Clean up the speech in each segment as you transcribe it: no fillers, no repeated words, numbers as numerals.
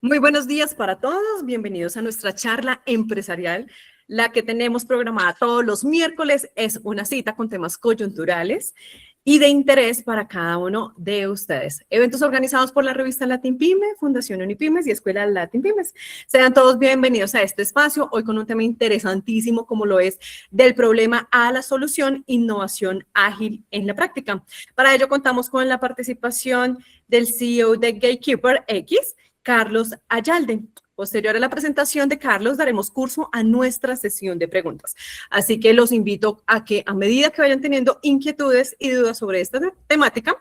Muy buenos días para todos, bienvenidos a nuestra charla empresarial. La que tenemos programada todos los miércoles es una cita con temas coyunturales y de interés para cada uno de ustedes. Eventos organizados por la revista Latin Pyme, Fundación Unipymes y Escuela Latin Pymes. Sean todos bienvenidos a este espacio, hoy con un tema interesantísimo como lo es del problema a la solución, innovación ágil en la práctica. Para ello contamos con la participación del CEO de Gatekeeper X, Carlos Ayalde. Posterior a la presentación de Carlos, daremos curso a nuestra sesión de preguntas. Así que los invito a que a medida que vayan teniendo inquietudes y dudas sobre esta temática,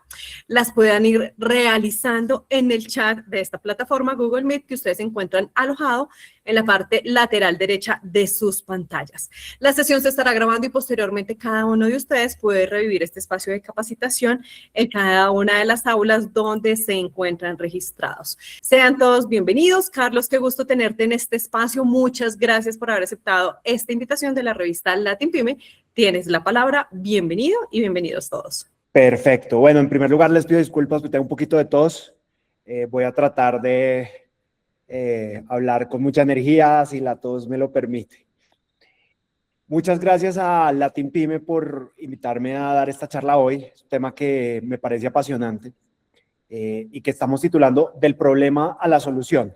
las puedan ir realizando en el chat de esta plataforma Google Meet que ustedes encuentran alojado en la parte lateral derecha de sus pantallas. La sesión se estará grabando y posteriormente cada uno de ustedes puede revivir este espacio de capacitación en cada una de las aulas donde se encuentran registrados. Sean todos bienvenidos. Carlos, qué gusto tenerte en este espacio. Muchas gracias por haber aceptado esta invitación de la revista Latin Pyme. Tienes la palabra. Bienvenido y bienvenidos todos. Perfecto. Bueno, en primer lugar les pido disculpas porque tengo un poquito de tos. Voy a tratar de hablar con mucha energía si la tos me lo permite. Muchas gracias a Latin Pyme por invitarme a dar esta charla hoy. Es un tema que me parece apasionante y que estamos titulando Del problema a la solución,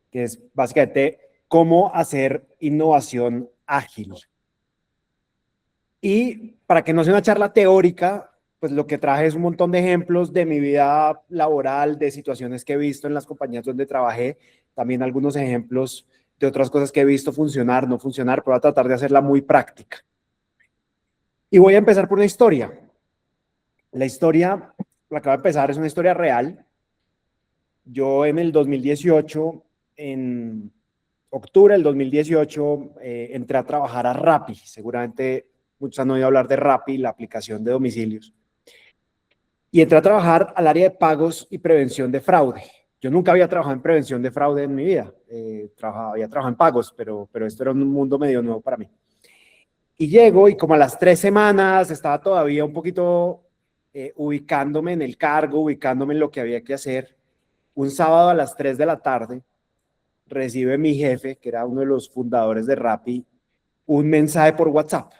que es básicamente cómo hacer innovación ágil. Y para que no sea una charla teórica, pues lo que traje es un montón de ejemplos de mi vida laboral, de situaciones que he visto en las compañías donde trabajé, también algunos ejemplos de otras cosas que he visto funcionar, no funcionar, pero voy a tratar de hacerla muy práctica. Y voy a empezar por una historia. La historia, la que voy a empezar, es una historia real. Yo en el 2018, en octubre del 2018, entré a trabajar a Rappi. Seguramente muchos han oído hablar de Rappi, la aplicación de domicilios. Y entré a trabajar al área de pagos y prevención de fraude. Yo nunca había trabajado en prevención de fraude en mi vida. Había trabajado en pagos, pero esto era un mundo medio nuevo para mí. Y llego y como a las 3 semanas estaba todavía un poquito ubicándome en el cargo, ubicándome en lo que había que hacer. Un sábado a las 3 de la tarde recibe mi jefe, que era uno de los fundadores de Rappi, un mensaje por WhatsApp.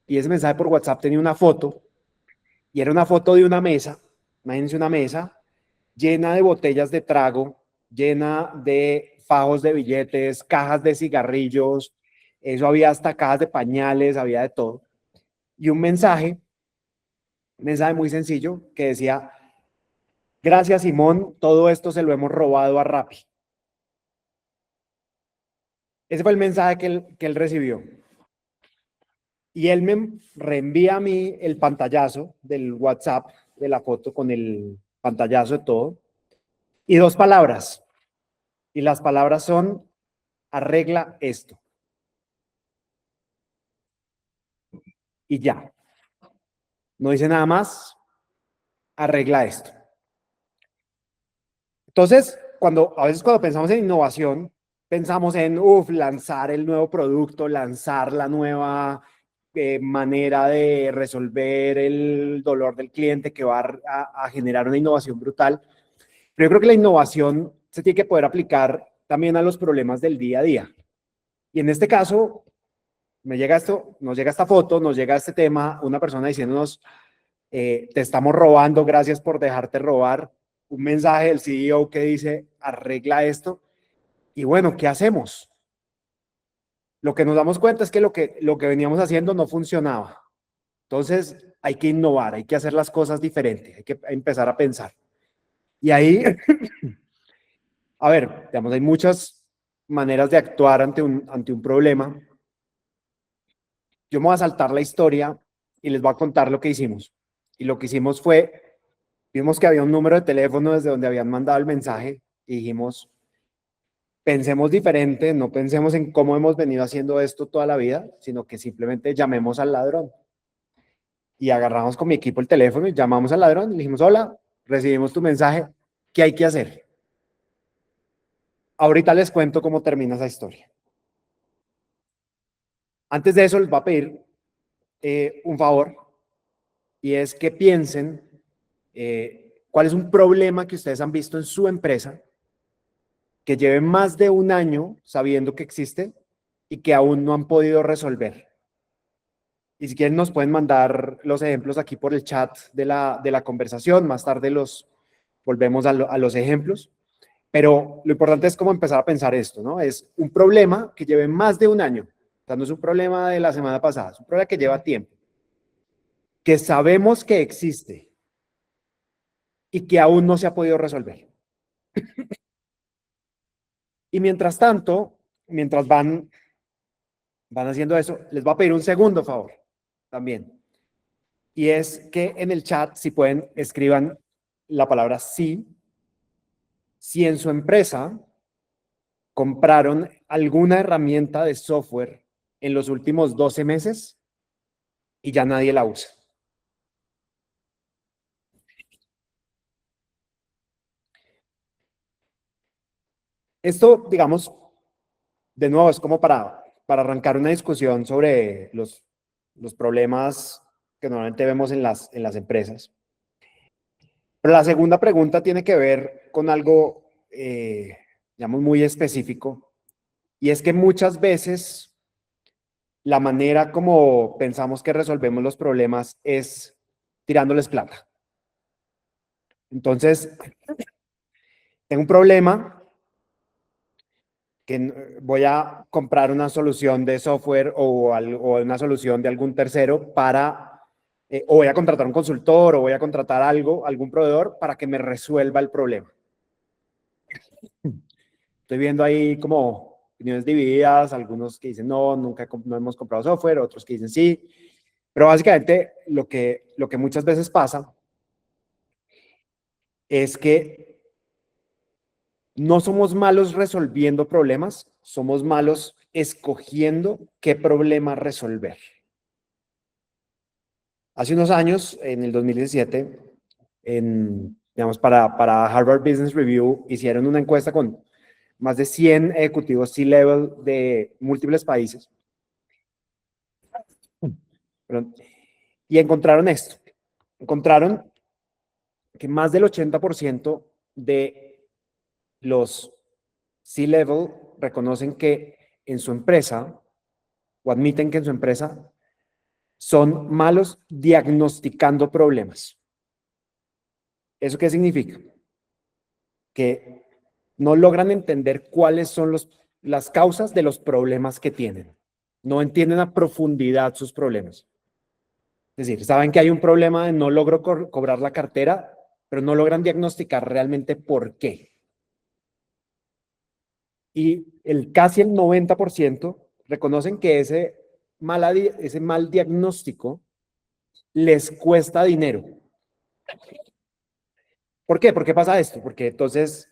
Y ese mensaje por WhatsApp tenía una foto, y era una foto de una mesa, imagínense una mesa llena de botellas de trago, llena de fajos de billetes, cajas de cigarrillos, eso había hasta cajas de pañales, había de todo. Y un mensaje muy sencillo que decía: gracias Simón, todo esto se lo hemos robado a Rappi. Ese fue el mensaje que él recibió. Y él me reenvía a mí el pantallazo del WhatsApp de la foto con el pantallazo de todo. Y dos palabras. Y las palabras son: arregla esto. Y ya. No dice nada más. Arregla esto. Entonces, a veces cuando pensamos en innovación, pensamos en lanzar el nuevo producto, lanzar la nueva manera de resolver el dolor del cliente que va a generar una innovación brutal. Pero yo creo que la innovación se tiene que poder aplicar también a los problemas del día a día. Y en este caso, nos llega esta foto, nos llega este tema, una persona diciéndonos: te estamos robando, gracias por dejarte robar. Un mensaje del CEO que dice: arregla esto. Y bueno, ¿qué hacemos? Lo que nos damos cuenta es que lo que veníamos haciendo no funcionaba. Entonces hay que innovar, hay que hacer las cosas diferentes, hay que empezar a pensar. Y ahí, a ver, digamos, hay muchas maneras de actuar ante un problema. Yo me voy a saltar la historia y les voy a contar lo que hicimos. Y lo que hicimos fue, vimos que había un número de teléfono desde donde habían mandado el mensaje y dijimos: pensemos diferente, no pensemos en cómo hemos venido haciendo esto toda la vida, sino que simplemente llamemos al ladrón. Y agarramos con mi equipo el teléfono y llamamos al ladrón y le dijimos: hola, recibimos tu mensaje, ¿qué hay que hacer? Ahorita les cuento cómo termina esa historia. Antes de eso les voy a pedir un favor, y es que piensen cuál es un problema que ustedes han visto en su empresa que lleven más de un año sabiendo que existe y que aún no han podido resolver. Y si quieren nos pueden mandar los ejemplos aquí por el chat de la conversación. Más tarde los volvemos a los ejemplos. Pero lo importante es cómo empezar a pensar esto, ¿no? Es un problema que lleve más de un año. O sea, no es un problema de la semana pasada, es un problema que lleva tiempo. Que sabemos que existe y que aún no se ha podido resolver. Y mientras tanto, mientras van haciendo eso, les voy a pedir un segundo favor también. Y es que en el chat, si pueden, escriban la palabra sí. Si en su empresa compraron alguna herramienta de software en los últimos 12 meses y ya nadie la usa. Esto, digamos, de nuevo, es como para arrancar una discusión sobre los problemas que normalmente vemos en las empresas. Pero la segunda pregunta tiene que ver con algo, digamos, muy específico, y es que muchas veces la manera como pensamos que resolvemos los problemas es tirándoles plata. Entonces, tengo un problema que voy a comprar una solución de software o una solución de algún tercero o voy a contratar un consultor o voy a contratar algún proveedor para que me resuelva el problema. Estoy viendo ahí como opiniones divididas, algunos que dicen no, no hemos comprado software, otros que dicen sí, pero básicamente lo que muchas veces pasa es que no somos malos resolviendo problemas, somos malos escogiendo qué problema resolver. Hace unos años, en el 2017, digamos, para Harvard Business Review, hicieron una encuesta con más de 100 ejecutivos C-level de múltiples países. Y encontraron esto. Encontraron que más del 80% de los C-level reconocen que en su empresa, o admiten que en su empresa, son malos diagnosticando problemas. ¿Eso qué significa? Que no logran entender cuáles son las causas de los problemas que tienen. No entienden a profundidad sus problemas. Es decir, saben que hay un problema de no logro cobrar la cartera, pero no logran diagnosticar realmente por qué. Y casi el 90% reconocen que ese mal diagnóstico les cuesta dinero. ¿Por qué? ¿Por qué pasa esto? Porque entonces,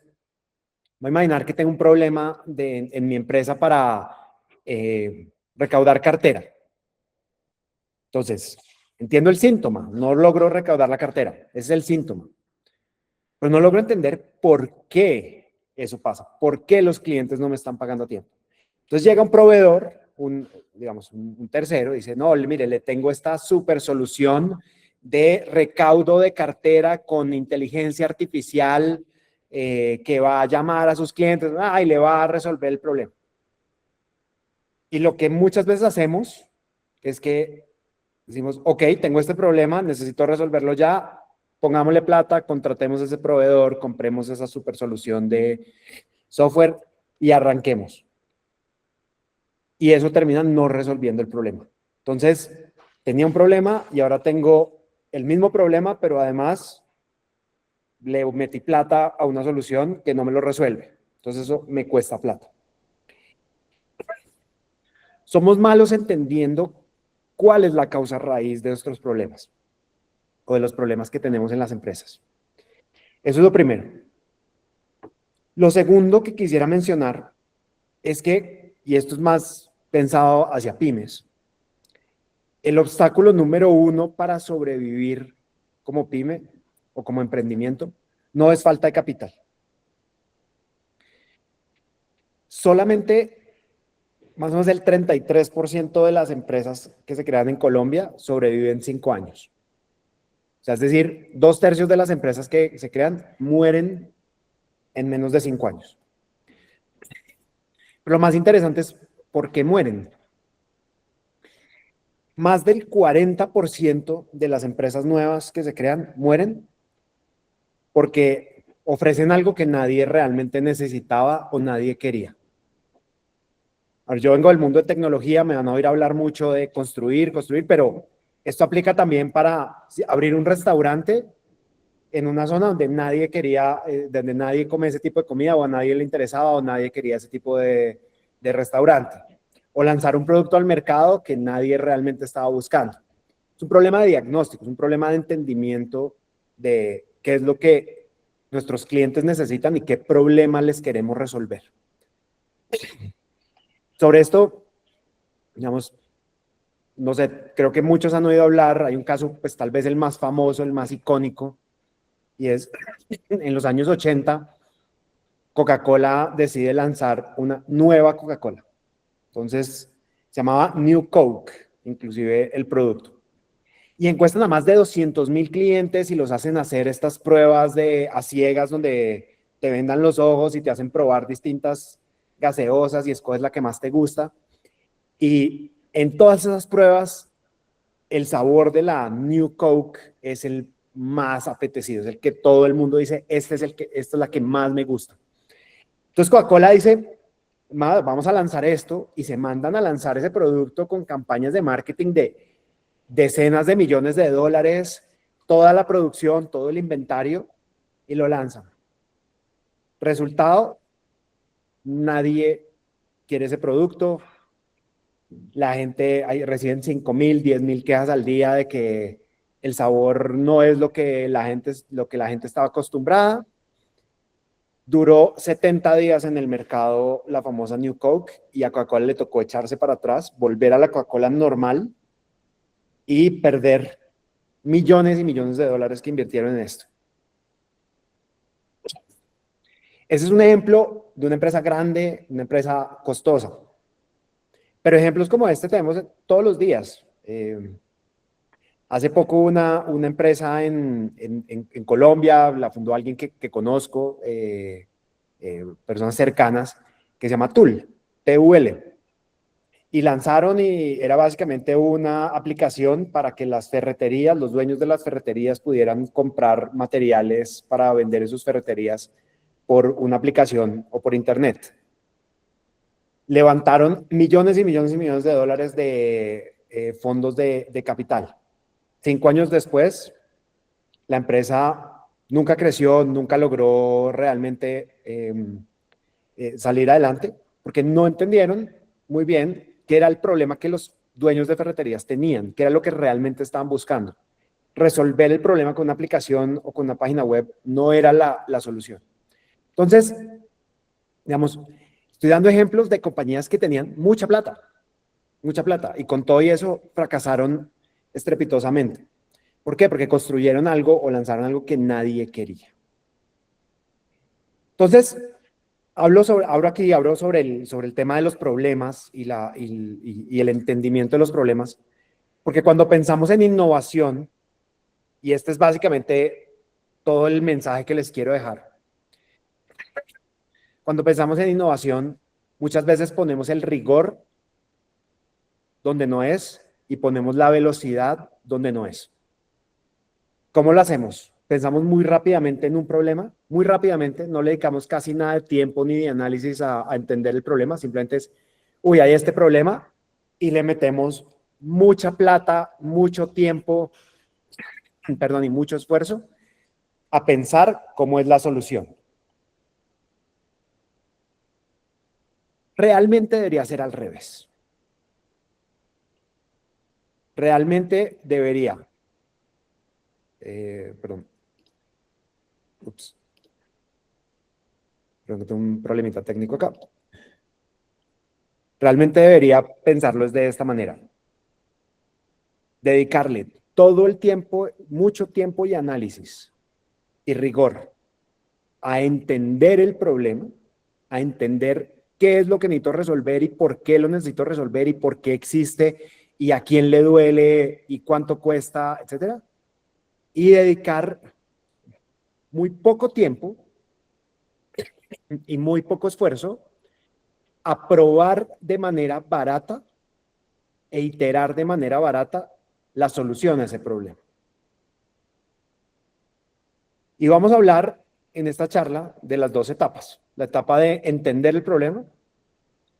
voy a imaginar que tengo un problema en mi empresa para recaudar cartera. Entonces, entiendo el síntoma, no logro recaudar la cartera, ese es el síntoma. Pero no logro entender por qué eso pasa, por qué los clientes no me están pagando a tiempo. Entonces llega un proveedor, digamos, un tercero, dice, no, mire, le tengo esta super solución de recaudo de cartera con inteligencia artificial que va a llamar a sus clientes y le va a resolver el problema. Y lo que muchas veces hacemos es que decimos, ok, tengo este problema, necesito resolverlo ya, pongámosle plata, contratemos ese proveedor, compremos esa super solución de software y arranquemos. Y eso termina no resolviendo el problema. Entonces, tenía un problema y ahora tengo el mismo problema, pero además le metí plata a una solución que no me lo resuelve. Entonces, eso me cuesta plata. Somos malos entendiendo cuál es la causa raíz de nuestros problemas o de los problemas que tenemos en las empresas. Eso es lo primero. Lo segundo que quisiera mencionar es que, y esto es más pensado hacia pymes, el obstáculo número uno para sobrevivir como pyme o como emprendimiento no es falta de capital. Solamente más o menos el 33% de las empresas que se crean en Colombia sobreviven 5 años. O sea, es decir, 2/3 de las empresas que se crean mueren en menos de 5 años. Pero lo más interesante es por qué mueren. Más del 40% de las empresas nuevas que se crean mueren porque ofrecen algo que nadie realmente necesitaba o nadie quería. Ahora, yo vengo del mundo de tecnología, me van a oír hablar mucho de construir, pero esto aplica también para abrir un restaurante en una zona donde nadie quería, donde nadie come ese tipo de comida o a nadie le interesaba o nadie quería ese tipo de restaurante. O lanzar un producto al mercado que nadie realmente estaba buscando. Es un problema de diagnóstico, es un problema de entendimiento de qué es lo que nuestros clientes necesitan y qué problema les queremos resolver. Sobre esto, digamos, no sé, creo que muchos han oído hablar, hay un caso, pues tal vez el más famoso, el más icónico, y es en los años 80, Coca-Cola decide lanzar una nueva Coca-Cola. Entonces, se llamaba New Coke, inclusive el producto. Y encuestan a más de 200,000 clientes y los hacen hacer estas pruebas a ciegas donde te vendan los ojos y te hacen probar distintas gaseosas y escoges la que más te gusta. Y en todas esas pruebas, el sabor de la New Coke es el más apetecido, es el que todo el mundo dice, esta es la que más me gusta. Entonces Coca-Cola dice, vamos a lanzar esto y se mandan a lanzar ese producto con campañas de marketing de decenas de millones de dólares, toda la producción, todo el inventario y lo lanzan. Resultado, nadie quiere ese producto. La gente reciben 5,000, 10,000 quejas al día de que el sabor no es lo que la gente estaba acostumbrada. Duró 70 días en el mercado la famosa New Coke y a Coca-Cola le tocó echarse para atrás, volver a la Coca-Cola normal y perder millones y millones de dólares que invirtieron en esto. Ese es un ejemplo de una empresa grande, una empresa costosa. Pero ejemplos como este tenemos todos los días. Hace poco una empresa en Colombia, la fundó alguien que conozco, personas cercanas, que se llama TUL, T-U-L. Y lanzaron y era básicamente una aplicación para que las ferreterías, los dueños de las ferreterías pudieran comprar materiales para vender en sus ferreterías por una aplicación o por internet. Levantaron millones y millones y millones de dólares de fondos de capital. 5 años después, la empresa nunca creció, nunca logró realmente salir adelante, porque no entendieron muy bien qué era el problema que los dueños de ferreterías tenían, qué era lo que realmente estaban buscando. Resolver el problema con una aplicación o con una página web no era la solución. Entonces, digamos, estoy dando ejemplos de compañías que tenían mucha plata, y con todo y eso fracasaron estrepitosamente. ¿Por qué? Porque construyeron algo o lanzaron algo que nadie quería. Entonces, hablo sobre el tema de los problemas y el entendimiento de los problemas, porque cuando pensamos en innovación, y este es básicamente todo el mensaje que les quiero dejar, cuando pensamos en innovación, muchas veces ponemos el rigor donde no es y ponemos la velocidad donde no es. ¿Cómo lo hacemos? Pensamos muy rápidamente en un problema, muy rápidamente, no le dedicamos casi nada de tiempo ni de análisis a entender el problema, simplemente es, uy, hay este problema y le metemos mucha plata, mucho tiempo, perdón, y mucho esfuerzo a pensar cómo es la solución. Realmente debería ser al revés. Realmente debería, perdón, ups, creo que tengo un problemita técnico acá. Realmente debería pensarlo de esta manera. Dedicarle todo el tiempo, mucho tiempo y análisis y rigor a entender el problema, a entender qué es lo que necesito resolver y por qué lo necesito resolver y por qué existe y a quién le duele y cuánto cuesta, etcétera. Y dedicar muy poco tiempo y muy poco esfuerzo a probar de manera barata e iterar de manera barata la solución a ese problema. Y vamos a hablar en esta charla de las dos etapas. La etapa de entender el problema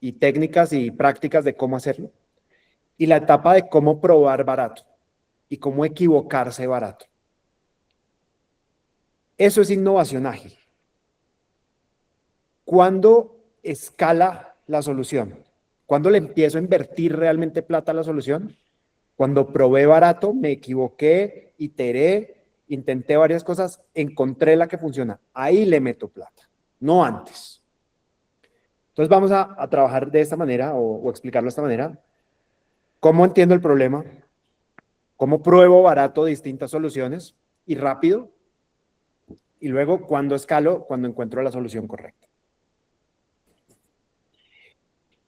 y técnicas y prácticas de cómo hacerlo. Y la etapa de cómo probar barato y cómo equivocarse barato. Eso es innovación ágil. ¿Cuándo escala la solución? ¿Cuándo le empiezo a invertir realmente plata a la solución? Cuando probé barato, me equivoqué, iteré, intenté varias cosas, encontré la que funciona. Ahí le meto plata, no antes. Entonces vamos a trabajar de esta manera o explicarlo de esta manera. ¿Cómo entiendo el problema? ¿Cómo pruebo barato distintas soluciones y rápido? Y luego, ¿cuándo escalo? Cuando encuentro la solución correcta.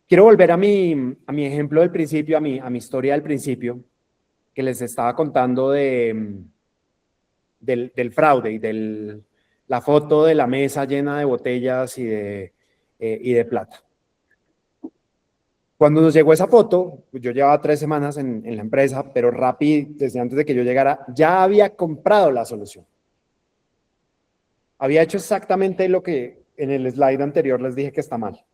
Quiero volver a mi ejemplo del principio, a mi historia del principio, que les estaba contando del fraude y la foto de la mesa llena de botellas y de plata. Cuando nos llegó esa foto, yo llevaba 3 semanas en la empresa, pero Rappi, desde antes de que yo llegara, ya había comprado la solución. Había hecho exactamente lo que en el slide anterior les dije que está mal.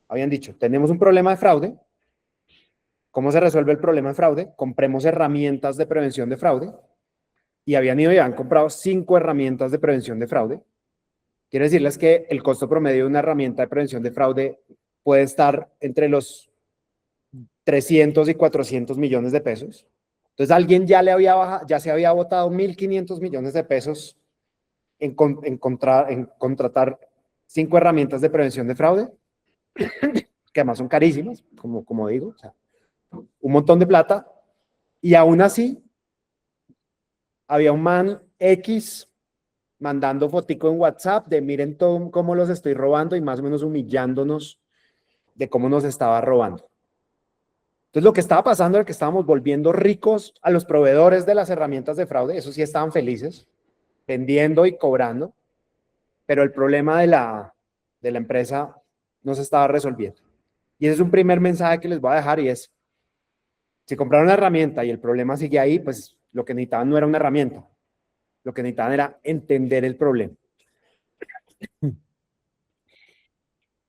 Habían dicho, tenemos un problema de fraude. ¿Cómo se resuelve el problema de fraude? Compremos herramientas de prevención de fraude. Y habían ido y habían comprado 5 herramientas de prevención de fraude. Quiero decirles que el costo promedio de una herramienta de prevención de fraude puede estar entre los 300 y 400 millones de pesos. Entonces alguien ya se había botado 1.500 millones de pesos en contratar 5 herramientas de prevención de fraude, que además son carísimas, como digo, o sea, un montón de plata, y aún así había un man X mandando fotico en WhatsApp de miren todo cómo los estoy robando y más o menos humillándonos de cómo nos estaba robando. Entonces lo que estaba pasando era que estábamos volviendo ricos a los proveedores de las herramientas de fraude, esos sí estaban felices, vendiendo y cobrando, pero el problema de la empresa no se estaba resolviendo. Y ese es un primer mensaje que les voy a dejar y es, si compraron una herramienta y el problema sigue ahí, pues lo que necesitaban no era una herramienta, lo que necesitaban era entender el problema.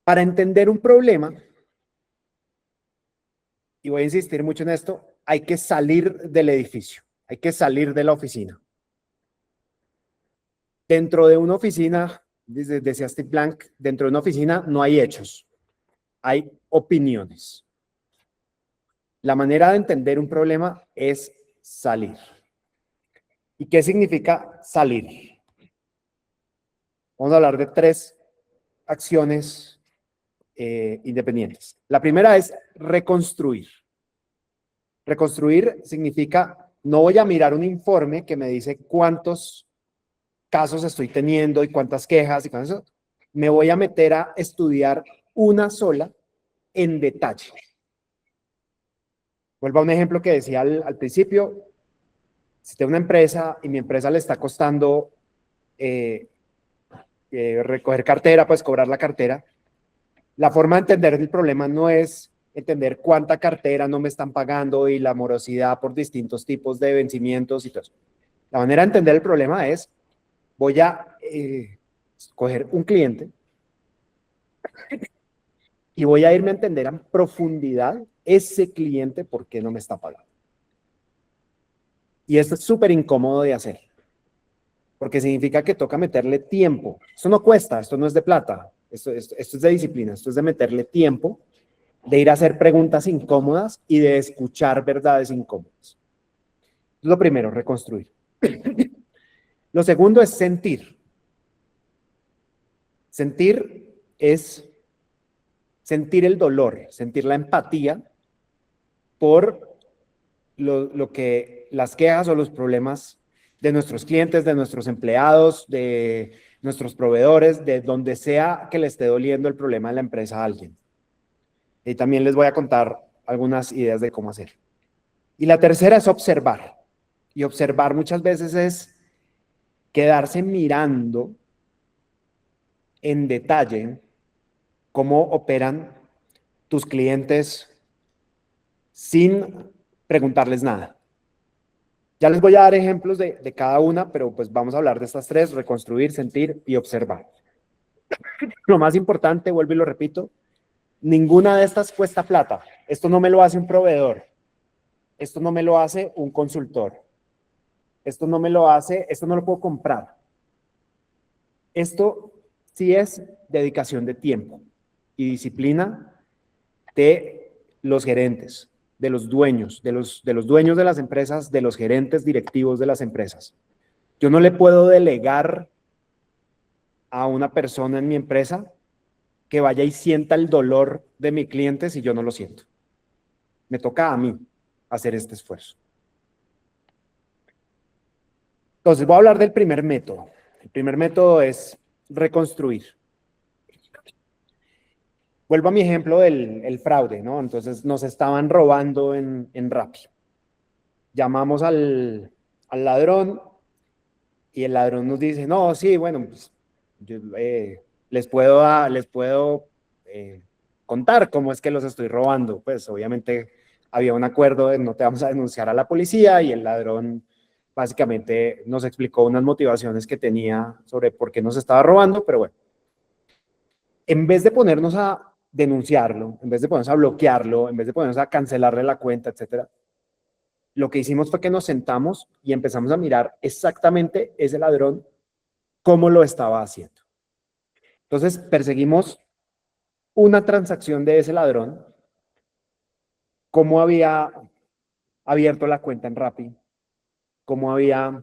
Para entender un problema, y voy a insistir mucho en esto, hay que salir del edificio, hay que salir de la oficina. Dentro de una oficina, decía Steve Blank, dentro de una oficina no hay hechos, hay opiniones. La manera de entender un problema es salir. ¿Y qué significa salir? Vamos a hablar de 3 acciones independientes. La primera es reconstruir. Reconstruir significa, no voy a mirar un informe que me dice cuántos casos estoy teniendo y cuántas quejas y con eso. Me voy a meter a estudiar una sola en detalle. Vuelvo a un ejemplo que decía al principio. Si tengo una empresa y mi empresa le está costando recoger cartera, pues cobrar la cartera, la forma de entender el problema no es entender cuánta cartera no me están pagando y la morosidad por distintos tipos de vencimientos y todo eso. La manera de entender el problema es, voy a coger un cliente y voy a irme a entender en profundidad ese cliente por qué no me está pagando. Y esto es súper incómodo de hacer, porque significa que toca meterle tiempo. Esto no cuesta, esto no es de plata, esto es de disciplina, esto es de meterle tiempo, de ir a hacer preguntas incómodas y de escuchar verdades incómodas. Lo primero, reconstruir. Lo segundo es sentir. Sentir es sentir el dolor, sentir la empatía por lo que las quejas o los problemas de nuestros clientes, de nuestros empleados, de nuestros proveedores, de donde sea que le esté doliendo el problema de la empresa a alguien. Y también les voy a contar algunas ideas de cómo hacer. Y la tercera es observar. Y observar muchas veces es quedarse mirando en detalle cómo operan tus clientes sin preguntarles nada. Ya les voy a dar ejemplos de cada una, pero pues vamos a hablar de estas tres: reconstruir, sentir y observar. Lo más importante, vuelvo y lo repito, ninguna de estas cuesta plata. Esto no me lo hace un proveedor. Esto no me lo hace un consultor. Esto no lo puedo comprar. Esto sí es dedicación de tiempo y disciplina de los gerentes, de los dueños, de los dueños de las empresas, de los gerentes directivos de las empresas. Yo no le puedo delegar a una persona en mi empresa que vaya y sienta el dolor de mi cliente si yo no lo siento. Me toca a mí hacer este esfuerzo. Entonces, voy a hablar del primer método. El primer método es reconstruir. Vuelvo a mi ejemplo del fraude, ¿no? Entonces, nos estaban robando en Rappi. Llamamos al ladrón y el ladrón nos dice, no, sí, bueno, pues, yo, les puedo contar cómo es que los estoy robando. Pues obviamente había un acuerdo de no te vamos a denunciar a la policía, y el ladrón básicamente nos explicó unas motivaciones que tenía sobre por qué nos estaba robando, pero bueno, en vez de ponernos a denunciarlo, en vez de ponernos a bloquearlo, en vez de ponernos a cancelarle la cuenta, etcétera, lo que hicimos fue que nos sentamos y empezamos a mirar exactamente ese ladrón cómo lo estaba haciendo. Entonces perseguimos una transacción de ese ladrón, cómo había abierto la cuenta en Rappi, cómo había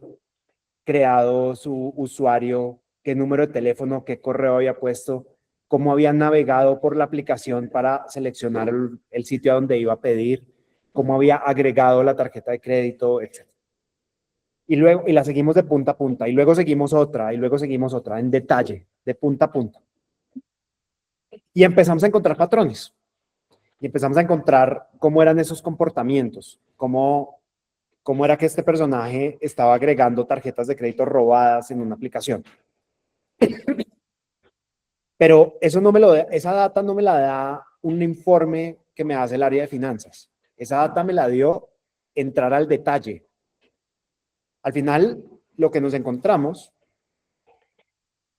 creado su usuario, qué número de teléfono, qué correo había puesto, cómo había navegado por la aplicación para seleccionar el sitio a donde iba a pedir, cómo había agregado la tarjeta de crédito, etc. Y luego, y la seguimos de punta a punta, y luego seguimos otra, y luego seguimos otra, en detalle, de punta a punta. Y empezamos a encontrar patrones. Y empezamos a encontrar cómo eran esos comportamientos, cómo era que este personaje estaba agregando tarjetas de crédito robadas en una aplicación. Pero eso no me lo esa data no me la da un informe que me hace el área de finanzas. Esa data me la dio entrar al detalle. Al final, lo que nos encontramos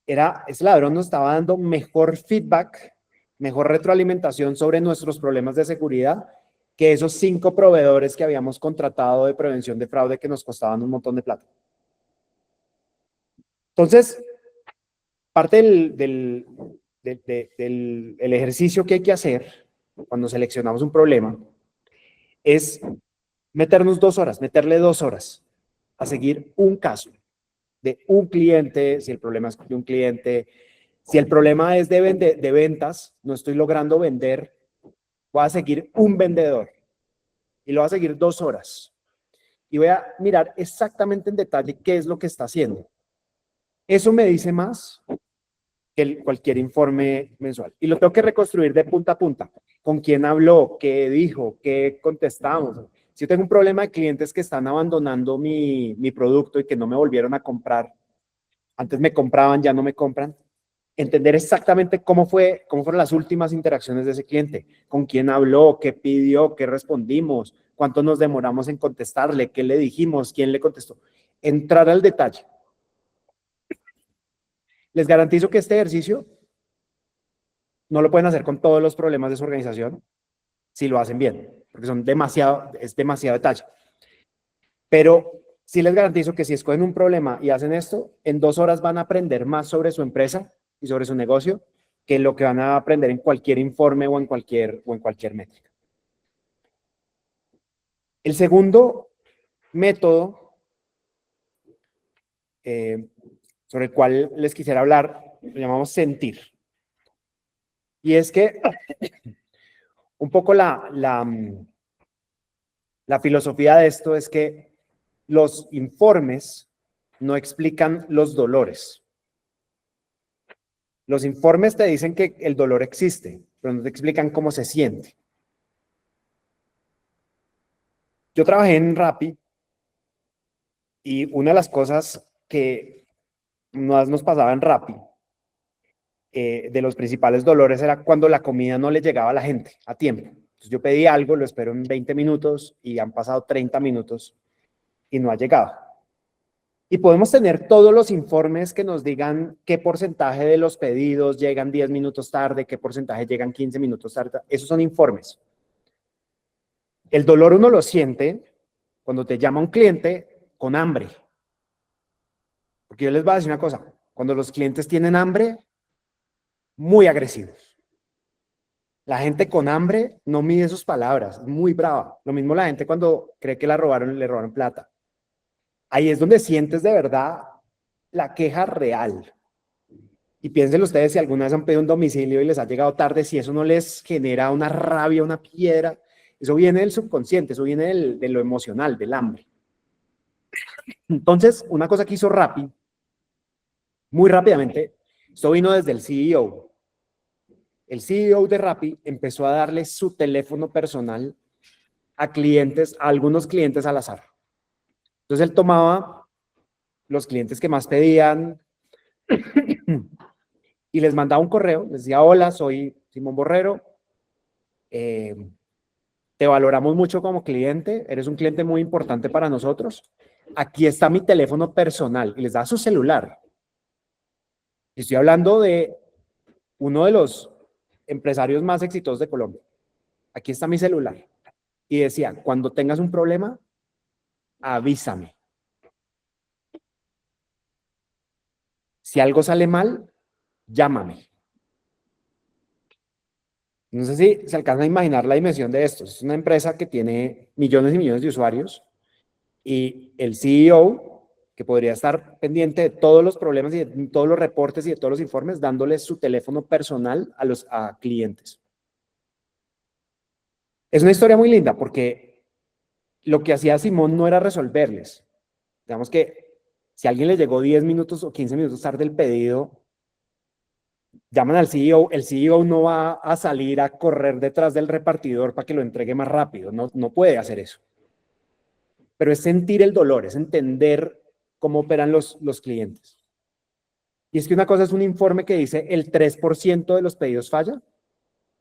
era, ese ladrón nos estaba dando mejor feedback, mejor retroalimentación sobre nuestros problemas de seguridad que esos 5 proveedores que habíamos contratado de prevención de fraude que nos costaban un montón de plata. Entonces, parte del ejercicio que hay que hacer cuando seleccionamos un problema es meternos 2 horas, meterle 2 horas a seguir un caso de un cliente. Si el problema es de un cliente, si el problema es de ventas, no estoy logrando vender, voy a seguir un vendedor y lo voy a seguir 2 horas y voy a mirar exactamente en detalle qué es lo que está haciendo. Eso me dice más que cualquier informe mensual, y lo tengo que reconstruir de punta a punta. ¿Con quién habló? ¿Qué dijo? ¿Qué contestamos? Si yo tengo un problema de clientes que están abandonando mi producto y que no me volvieron a comprar, antes me compraban, ya no me compran, entender exactamente cómo fueron las últimas interacciones de ese cliente, con quién habló, qué pidió, qué respondimos, cuánto nos demoramos en contestarle, qué le dijimos, quién le contestó. Entrar al detalle. Les garantizo que este ejercicio no lo pueden hacer con todos los problemas de su organización si lo hacen bien, porque es demasiado detalle. Pero sí les garantizo que si escogen un problema y hacen esto, en 2 horas van a aprender más sobre su empresa y sobre su negocio que lo que van a aprender en cualquier informe o en cualquier métrica. El segundo método sobre el cual les quisiera hablar lo llamamos sentir. Y es que un poco la filosofía de esto es que los informes no explican los dolores. Los informes te dicen que el dolor existe, pero no te explican cómo se siente. Yo trabajé en Rappi y una de las cosas que más nos pasaba en Rappi de los principales dolores era cuando la comida no le llegaba a la gente a tiempo. Entonces yo pedí algo, lo espero en 20 minutos y han pasado 30 minutos y no ha llegado. Y podemos tener todos los informes que nos digan qué porcentaje de los pedidos llegan 10 minutos tarde, qué porcentaje llegan 15 minutos tarde. Esos son informes. El dolor uno lo siente cuando te llama un cliente con hambre. Porque yo les voy a decir una cosa, cuando los clientes tienen hambre, muy agresivos. La gente con hambre no mide sus palabras, es muy brava. Lo mismo la gente cuando cree que le robaron plata. Ahí es donde sientes de verdad la queja real. Y piensen ustedes si alguna vez han pedido un domicilio y les ha llegado tarde, si eso no les genera una rabia, una piedra. Eso viene del subconsciente, eso viene de lo emocional, del hambre. Entonces, una cosa que hizo Rappi, muy rápidamente, esto vino desde el CEO. El CEO de Rappi empezó a darle su teléfono personal a clientes, a algunos clientes al azar. Entonces él tomaba los clientes que más pedían y les mandaba un correo, les decía, hola, soy Simón Borrero, te valoramos mucho como cliente, eres un cliente muy importante para nosotros, aquí está mi teléfono personal, y les da su celular. Estoy hablando de uno de los empresarios más exitosos de Colombia. Aquí está mi celular. Y decía, cuando tengas un problema, avísame. Si algo sale mal, llámame. No sé si se alcanza a imaginar la dimensión de esto. Es una empresa que tiene millones y millones de usuarios y el CEO, que podría estar pendiente de todos los problemas y de todos los reportes y de todos los informes, dándoles su teléfono personal a clientes. Es una historia muy linda porque lo que hacía Simón no era resolverles. Digamos que si a alguien le llegó 10 minutos o 15 minutos tarde el pedido, llaman al CEO, el CEO no va a salir a correr detrás del repartidor para que lo entregue más rápido, no puede hacer eso. Pero es sentir el dolor, es entender cómo operan los clientes. Y es que una cosa es un informe que dice el 3% de los pedidos falla,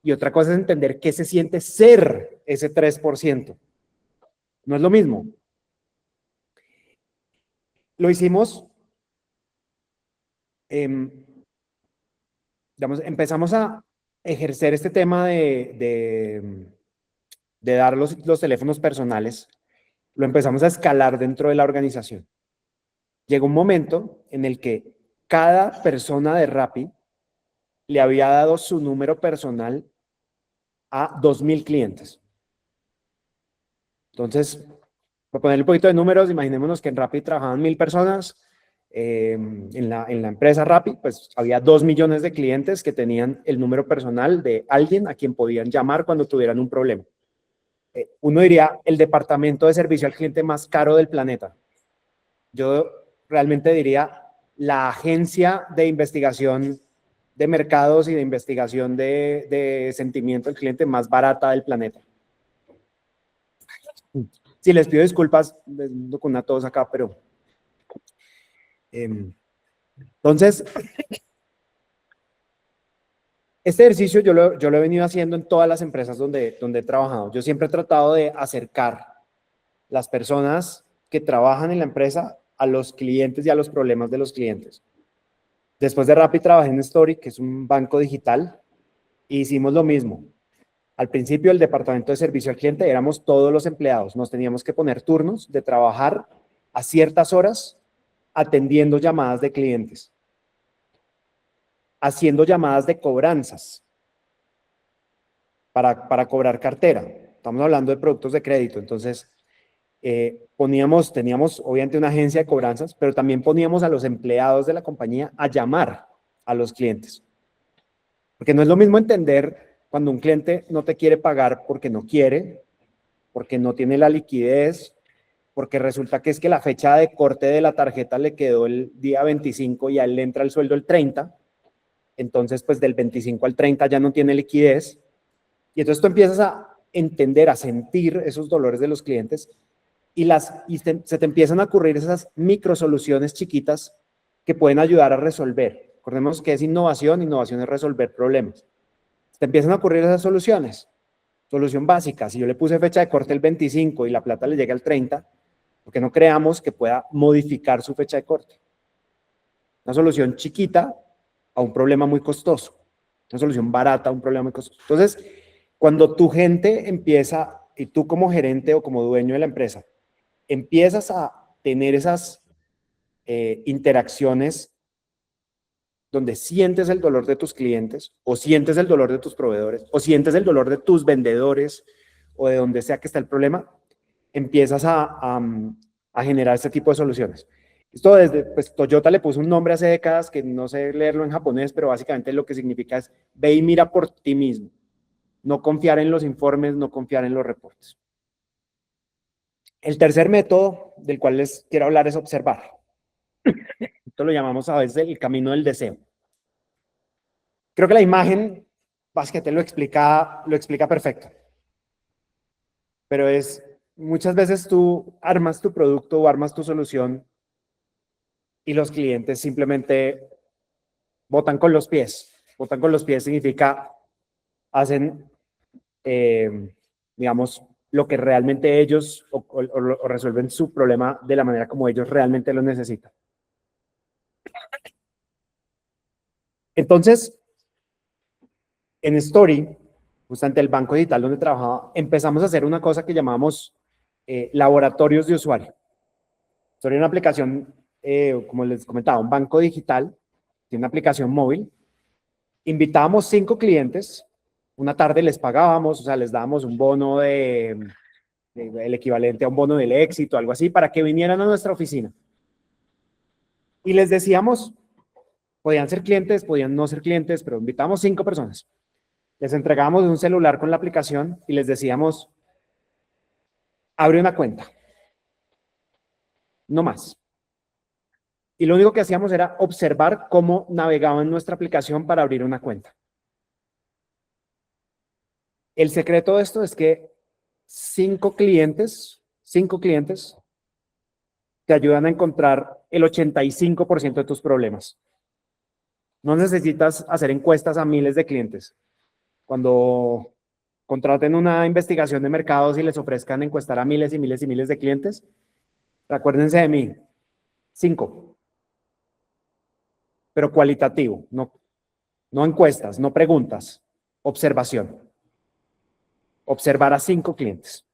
y otra cosa es entender qué se siente ser ese 3%. No es lo mismo. Lo hicimos, digamos, empezamos a ejercer este tema de dar los teléfonos personales, lo empezamos a escalar dentro de la organización. Llegó un momento en el que cada persona de Rappi le había dado su número personal a 2,000 clientes. Entonces, para ponerle un poquito de números, imaginémonos que en Rappi trabajaban 1,000 personas, en la empresa Rappi, pues había 2 millones de clientes que tenían el número personal de alguien a quien podían llamar cuando tuvieran un problema. Uno diría el departamento de servicio al cliente más caro del planeta. Yo realmente diría la agencia de investigación de mercados y de investigación de sentimiento del cliente más barata del planeta. Si les pido disculpas, con una tos acá, pero... entonces, este ejercicio yo lo he venido haciendo en todas las empresas donde he trabajado. Yo siempre he tratado de acercar las personas que trabajan en la empresa a los clientes y a los problemas de los clientes. Después de Rappi trabajé en Story, que es un banco digital, e hicimos lo mismo. Al principio, el departamento de servicio al cliente éramos todos los empleados. Nos teníamos que poner turnos de trabajar a ciertas horas atendiendo llamadas de clientes, haciendo llamadas de cobranzas para cobrar cartera. Estamos hablando de productos de crédito. Entonces, teníamos obviamente una agencia de cobranzas, pero también poníamos a los empleados de la compañía a llamar a los clientes. Porque no es lo mismo entender cuando un cliente no te quiere pagar porque no quiere, porque no tiene la liquidez, porque resulta que es que la fecha de corte de la tarjeta le quedó el día 25 y a él le entra el sueldo el 30, entonces pues del 25 al 30 ya no tiene liquidez, y entonces tú empiezas a entender, a sentir esos dolores de los clientes y se te empiezan a ocurrir esas microsoluciones chiquitas que pueden ayudar a resolver. Recordemos que es innovación, innovación es resolver problemas. Te empiezan a ocurrir esas soluciones. Solución básica, si yo le puse fecha de corte el 25 y la plata le llega el 30, porque no creamos que pueda modificar su fecha de corte. Una solución chiquita a un problema muy costoso. Una solución barata a un problema muy costoso. Entonces, cuando tu gente empieza, y tú como gerente o como dueño de la empresa, empiezas a tener esas interacciones donde sientes el dolor de tus clientes, o sientes el dolor de tus proveedores, o sientes el dolor de tus vendedores, o de donde sea que está el problema, empiezas a generar este tipo de soluciones. Esto desde, pues Toyota le puso un nombre hace décadas que no sé leerlo en japonés, pero básicamente lo que significa es ve y mira por ti mismo. No confiar en los informes, no confiar en los reportes. El tercer método del cual les quiero hablar es observar. Esto lo llamamos a veces el camino del deseo. Creo que la imagen básicamente lo explica perfecto. Pero es, muchas veces tú armas tu producto o armas tu solución y los clientes simplemente botan con los pies. Botan con los pies significa hacen, digamos, lo que realmente ellos o resuelven su problema de la manera como ellos realmente lo necesitan. Entonces, en Story, justamente el banco digital donde trabajaba, empezamos a hacer una cosa que llamamos laboratorios de usuario. Story es una aplicación, como les comentaba, un banco digital, tiene una aplicación móvil. Invitábamos 5 clientes, una tarde les pagábamos, o sea, les dábamos un bono el equivalente a un bono del éxito, algo así, para que vinieran a nuestra oficina. Y les decíamos, podían ser clientes, podían no ser clientes, pero invitamos 5 personas. Les entregábamos un celular con la aplicación y les decíamos, abre una cuenta. No más. Y lo único que hacíamos era observar cómo navegaban nuestra aplicación para abrir una cuenta. El secreto de esto es que 5 clientes te ayudan a encontrar el 85% de tus problemas. No necesitas hacer encuestas a miles de clientes. Cuando contraten una investigación de mercados y les ofrezcan encuestar a miles y miles y miles de clientes, acuérdense de mí, 5. Pero cualitativo, no encuestas, no preguntas, observación. Observar a 5 clientes.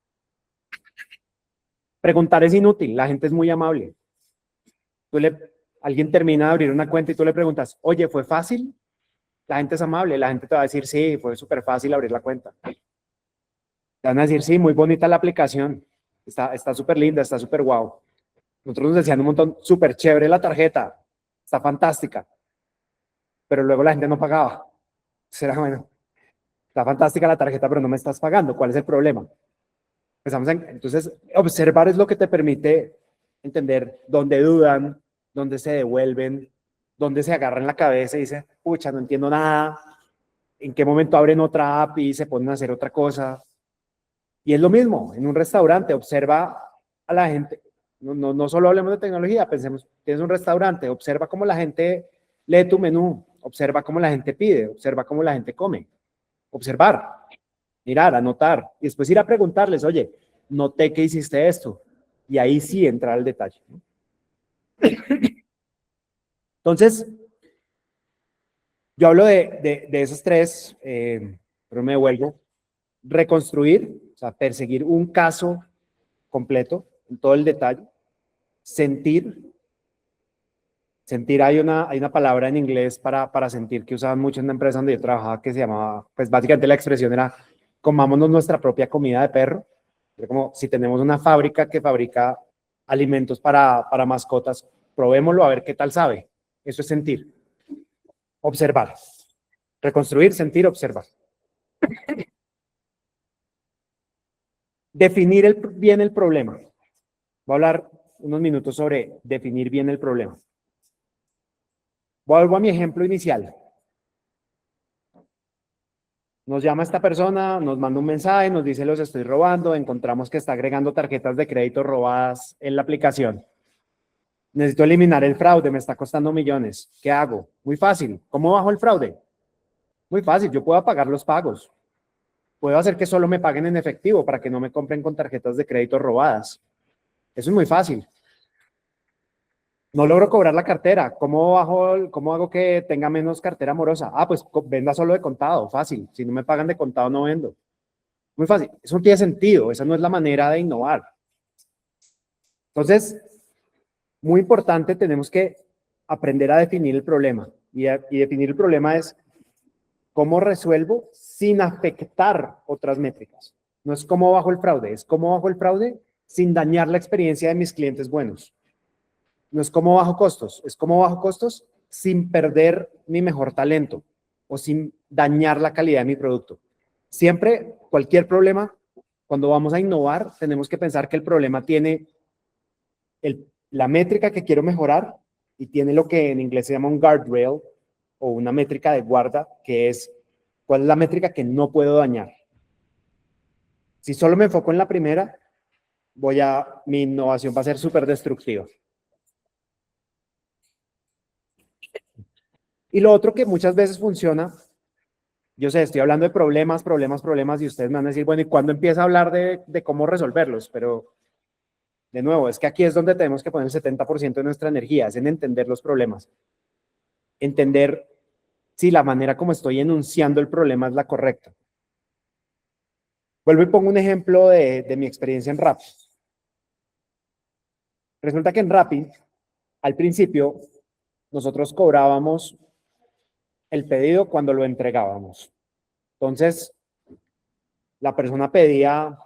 Preguntar es inútil, la gente es muy amable. Alguien termina de abrir una cuenta y tú le preguntas, oye, ¿fue fácil? La gente es amable, la gente te va a decir, sí, fue súper fácil abrir la cuenta. Te van a decir, sí, muy bonita la aplicación, está súper linda, está súper guau. Nosotros nos decían un montón, súper chévere la tarjeta, está fantástica. Pero luego la gente no pagaba. Será bueno, está fantástica la tarjeta, pero no me estás pagando. ¿Cuál es el problema? Entonces, observar es lo que te permite entender dónde dudan, dónde se devuelven, dónde se agarran la cabeza y dicen, pucha, no entiendo nada, en qué momento abren otra app y se ponen a hacer otra cosa. Y es lo mismo, en un restaurante, observa a la gente, no solo hablemos de tecnología, pensemos, tienes un restaurante, observa cómo la gente lee tu menú, observa cómo la gente pide, observa cómo la gente come. Observar, mirar, anotar, y después ir a preguntarles, oye, noté que hiciste esto, y ahí sí entrar al detalle. Entonces, yo hablo de esos 3, pero me devuelvo. Reconstruir, o sea, perseguir un caso completo, en todo el detalle. Sentir, hay una palabra en inglés para sentir que usaban mucho en una empresa donde yo trabajaba que se llamaba, pues básicamente la expresión era, comámonos nuestra propia comida de perro. Era como si tenemos una fábrica que fabrica alimentos para mascotas, probémoslo a ver qué tal sabe. Eso es sentir. Observar. Reconstruir, sentir, observar. Definir bien el problema. Voy a hablar unos minutos sobre definir bien el problema. Vuelvo a mi ejemplo inicial. Nos llama esta persona, nos manda un mensaje, nos dice los estoy robando, encontramos que está agregando tarjetas de crédito robadas en la aplicación. Necesito eliminar el fraude, me está costando millones. ¿Qué hago? Muy fácil. ¿Cómo bajo el fraude? Muy fácil, yo puedo apagar los pagos. Puedo hacer que solo me paguen en efectivo para que no me compren con tarjetas de crédito robadas. Eso es muy fácil. No logro cobrar la cartera. ¿Cómo hago que tenga menos cartera morosa? Ah, pues venda solo de contado, fácil. Si no me pagan de contado, no vendo. Muy fácil. Eso no tiene sentido. Esa no es la manera de innovar. Entonces, muy importante, tenemos que aprender a definir el problema. Y definir el problema es cómo resuelvo sin afectar otras métricas. No es cómo bajo el fraude, es cómo bajo el fraude sin dañar la experiencia de mis clientes buenos. No es cómo bajo costos, es cómo bajo costos sin perder mi mejor talento o sin dañar la calidad de mi producto. Siempre, cualquier problema, cuando vamos a innovar, tenemos que pensar que el problema tiene la métrica que quiero mejorar y tiene lo que en inglés se llama un guardrail o una métrica de guarda, que es cuál es la métrica que no puedo dañar. Si solo me enfoco en la primera, mi innovación va a ser súper destructiva. Y lo otro que muchas veces funciona, yo sé, estoy hablando de problemas, y ustedes me van a decir, bueno, ¿y cuándo empieza a hablar de cómo resolverlos? Pero, de nuevo, es que aquí es donde tenemos que poner el 70% de nuestra energía, es en entender los problemas. Entender si la manera como estoy enunciando el problema es la correcta. Vuelvo y pongo un ejemplo de mi experiencia en Rappi. Resulta que en Rappi, al principio, nosotros cobrábamos el pedido cuando lo entregábamos. Entonces, la persona pedía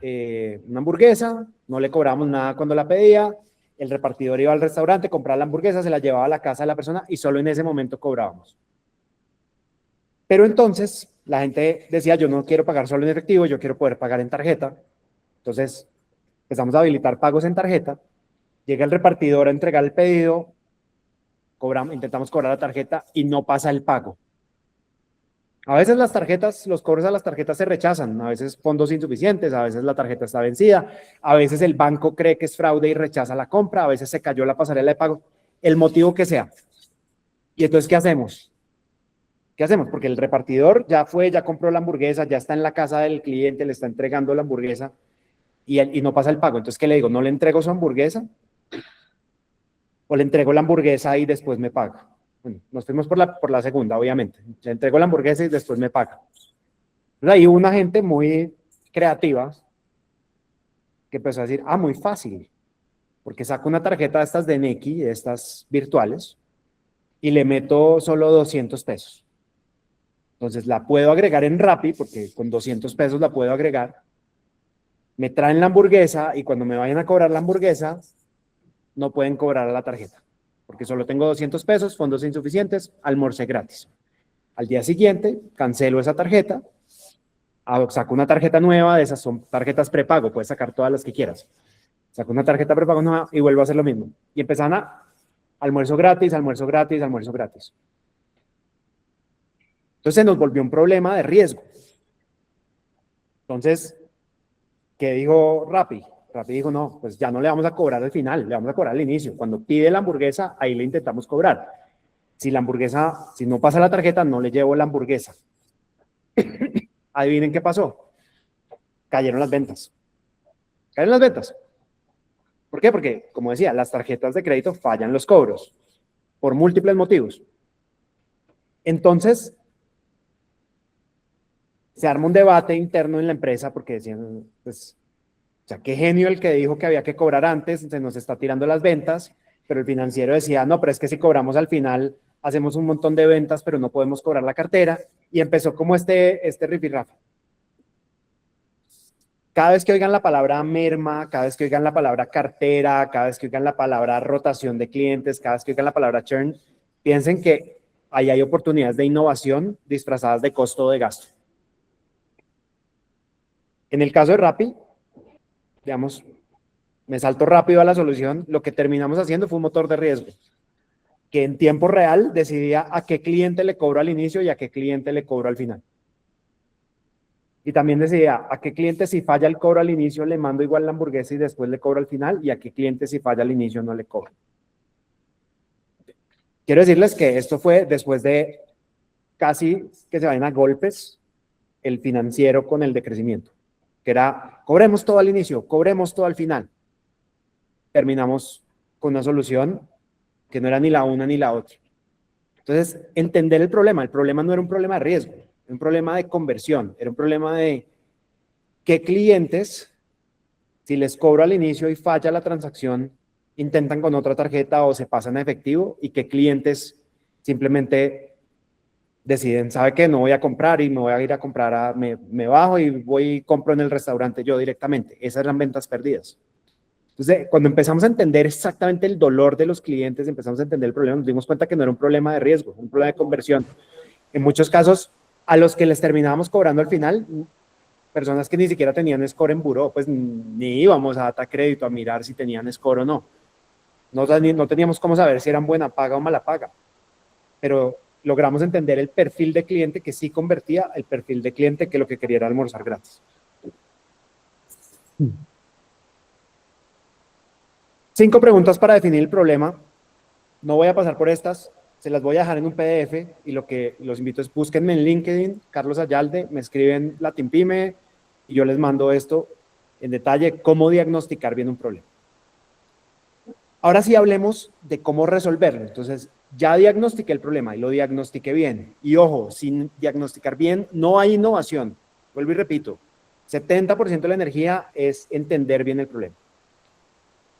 una hamburguesa, no le cobrábamos nada cuando la pedía, el repartidor iba al restaurante, compraba la hamburguesa, se la llevaba a la casa de la persona y solo en ese momento cobrábamos. Pero entonces la gente decía, yo no quiero pagar solo en efectivo, yo quiero poder pagar en tarjeta. Entonces empezamos a habilitar pagos en tarjeta, llega el repartidor a entregar el pedido, intentamos cobrar la tarjeta y no pasa el pago. A veces las tarjetas, los cobros a las tarjetas se rechazan, a veces fondos insuficientes, a veces la tarjeta está vencida, a veces el banco cree que es fraude y rechaza la compra, a veces se cayó la pasarela de pago, el motivo que sea. Y entonces, ¿qué hacemos? ¿Qué hacemos? Porque el repartidor ya compró la hamburguesa, ya está en la casa del cliente, le está entregando la hamburguesa y no pasa el pago. Entonces, ¿qué le digo? ¿No le entrego su hamburguesa? ¿O le entrego la hamburguesa y después me paga? Bueno, nos fuimos por la segunda, obviamente. Le entrego la hamburguesa y después me paga. Entonces, ahí hubo una gente muy creativa que empezó a decir, muy fácil, porque saco una tarjeta de estas de Nequi, de estas virtuales, y le meto solo 200 pesos. Entonces la puedo agregar en Rappi, porque con 200 pesos la puedo agregar. Me traen la hamburguesa y cuando me vayan a cobrar la hamburguesa, no pueden cobrar a la tarjeta, porque solo tengo 200 pesos, fondos insuficientes, almorcé gratis. Al día siguiente, cancelo esa tarjeta, saco una tarjeta nueva, de esas son tarjetas prepago, puedes sacar todas las que quieras. Saco una tarjeta prepago nueva y vuelvo a hacer lo mismo. Y empiezan a almuerzo gratis, almuerzo gratis, almuerzo gratis. Entonces nos volvió un problema de riesgo. Entonces, ¿qué dijo Rappi? Rappi dijo, no, pues ya no le vamos a cobrar al final, le vamos a cobrar al inicio. Cuando pide la hamburguesa, ahí le intentamos cobrar. Si no pasa la tarjeta, no le llevo la hamburguesa. Adivinen qué pasó. Cayeron las ventas. Cayeron las ventas. ¿Por qué? Porque, como decía, las tarjetas de crédito fallan los cobros por múltiples motivos. Entonces, se arma un debate interno en la empresa porque decían, pues, o sea, qué genio el que dijo que había que cobrar antes, se nos está tirando las ventas, pero el financiero decía, no, pero es que si cobramos al final, hacemos un montón de ventas, pero no podemos cobrar la cartera, y empezó como este rifirrafe. Cada vez que oigan la palabra merma, cada vez que oigan la palabra cartera, cada vez que oigan la palabra rotación de clientes, cada vez que oigan la palabra churn, piensen que ahí hay oportunidades de innovación disfrazadas de costo o de gasto. En el caso de Rappi, digamos, me salto rápido a la solución, lo que terminamos haciendo fue un motor de riesgo, que en tiempo real decidía a qué cliente le cobro al inicio y a qué cliente le cobro al final. Y también decía, a qué cliente si falla el cobro al inicio le mando igual la hamburguesa y después le cobro al final, y a qué cliente si falla al inicio no le cobro. Quiero decirles que esto fue después de casi que se vayan a golpes el financiero con el de crecimiento, que era, cobremos todo al inicio, cobremos todo al final. Terminamos con una solución que no era ni la una ni la otra. Entonces, entender el problema no era un problema de riesgo, era un problema de conversión, era un problema de qué clientes, si les cobro al inicio y falla la transacción, intentan con otra tarjeta o se pasan a efectivo, y qué clientes simplemente deciden, ¿sabe qué? No voy a comprar y me voy a ir a comprar, me bajo y voy y compro en el restaurante yo directamente. Esas eran ventas perdidas. Entonces, cuando empezamos a entender exactamente el dolor de los clientes, empezamos a entender el problema, nos dimos cuenta que no era un problema de riesgo, un problema de conversión. En muchos casos, a los que les terminábamos cobrando al final, personas que ni siquiera tenían score en buró, pues ni íbamos a data crédito a mirar si tenían score o no. No teníamos cómo saber si eran buena paga o mala paga, pero logramos entender el perfil de cliente que sí convertía, el perfil de cliente que lo que quería era almorzar gratis. 5 preguntas para definir el problema. No voy a pasar por estas, se las voy a dejar en un PDF, y lo que los invito es búsquenme en LinkedIn, Carlos Ayalde, me escriben Latinpyme y yo les mando esto en detalle, cómo diagnosticar bien un problema. Ahora sí hablemos de cómo resolverlo. Entonces, ya diagnostiqué el problema y lo diagnostiqué bien. Y ojo, sin diagnosticar bien no hay innovación. Vuelvo y repito, 70% de la energía es entender bien el problema.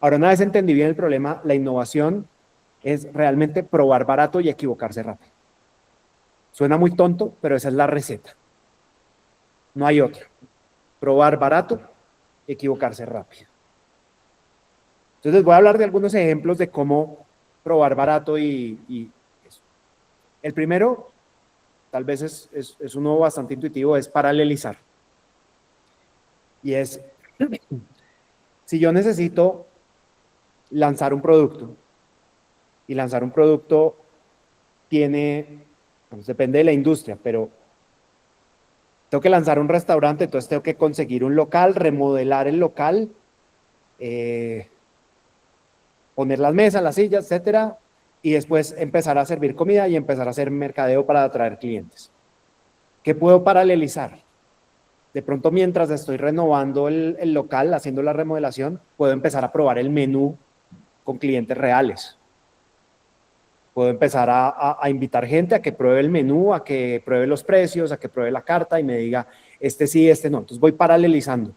Ahora, una vez entendí bien el problema, la innovación es realmente probar barato y equivocarse rápido. Suena muy tonto, pero esa es la receta. No hay otra. Probar barato, equivocarse rápido. Entonces, voy a hablar de algunos ejemplos de cómo probar barato y eso. El primero, tal vez es uno bastante intuitivo, es paralelizar. Y es, si yo necesito lanzar un producto, y lanzar un producto tiene, pues depende de la industria, pero tengo que lanzar un restaurante, entonces tengo que conseguir un local, remodelar el local, poner las mesas, las sillas, etcétera, y después empezar a servir comida y empezar a hacer mercadeo para atraer clientes. ¿Qué puedo paralelizar? De pronto, mientras estoy renovando el local, haciendo la remodelación, puedo empezar a probar el menú con clientes reales. Puedo empezar a invitar gente a que pruebe el menú, a que pruebe los precios, a que pruebe la carta y me diga, este sí, este no. Entonces voy paralelizando.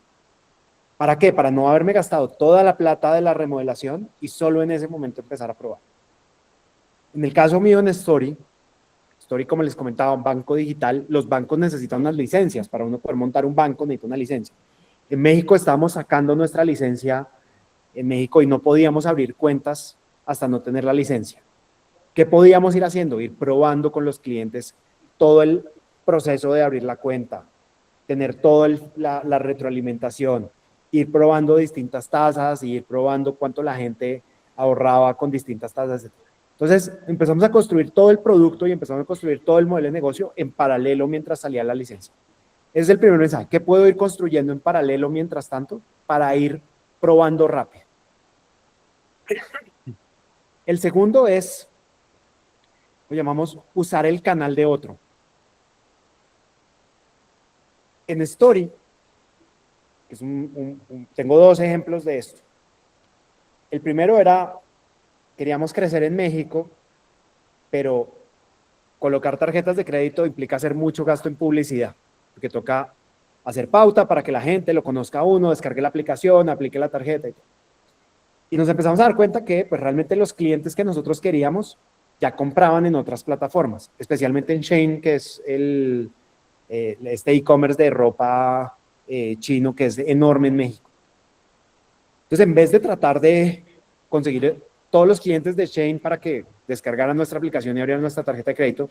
¿Para qué? Para no haberme gastado toda la plata de la remodelación y solo en ese momento empezar a probar. En el caso mío en Story, como les comentaba, un banco digital, los bancos necesitan unas licencias. Para uno poder montar un banco necesita una licencia. En México estábamos sacando nuestra licencia en México y no podíamos abrir cuentas hasta no tener la licencia. ¿Qué podíamos ir haciendo? Ir probando con los clientes todo el proceso de abrir la cuenta, tener toda la retroalimentación, ir probando distintas tasas, ir probando cuánto la gente ahorraba con distintas tasas. Entonces empezamos a construir todo el producto y empezamos a construir todo el modelo de negocio en paralelo mientras salía la licencia. Ese es el primer mensaje. ¿Qué puedo ir construyendo en paralelo mientras tanto para ir probando rápido? El segundo es, lo llamamos usar el canal de otro. En Story, tengo 2 ejemplos de esto. El primero era, queríamos crecer en México, pero colocar tarjetas de crédito implica hacer mucho gasto en publicidad, porque toca hacer pauta para que la gente lo conozca a uno, descargue la aplicación, aplique la tarjeta. Y nos empezamos a dar cuenta que pues, realmente los clientes que nosotros queríamos ya compraban en otras plataformas, especialmente en Shein, que es este e-commerce de ropa chino que es enorme en México. Entonces, en vez de tratar de conseguir todos los clientes de Shein para que descargaran nuestra aplicación y abrieran nuestra tarjeta de crédito,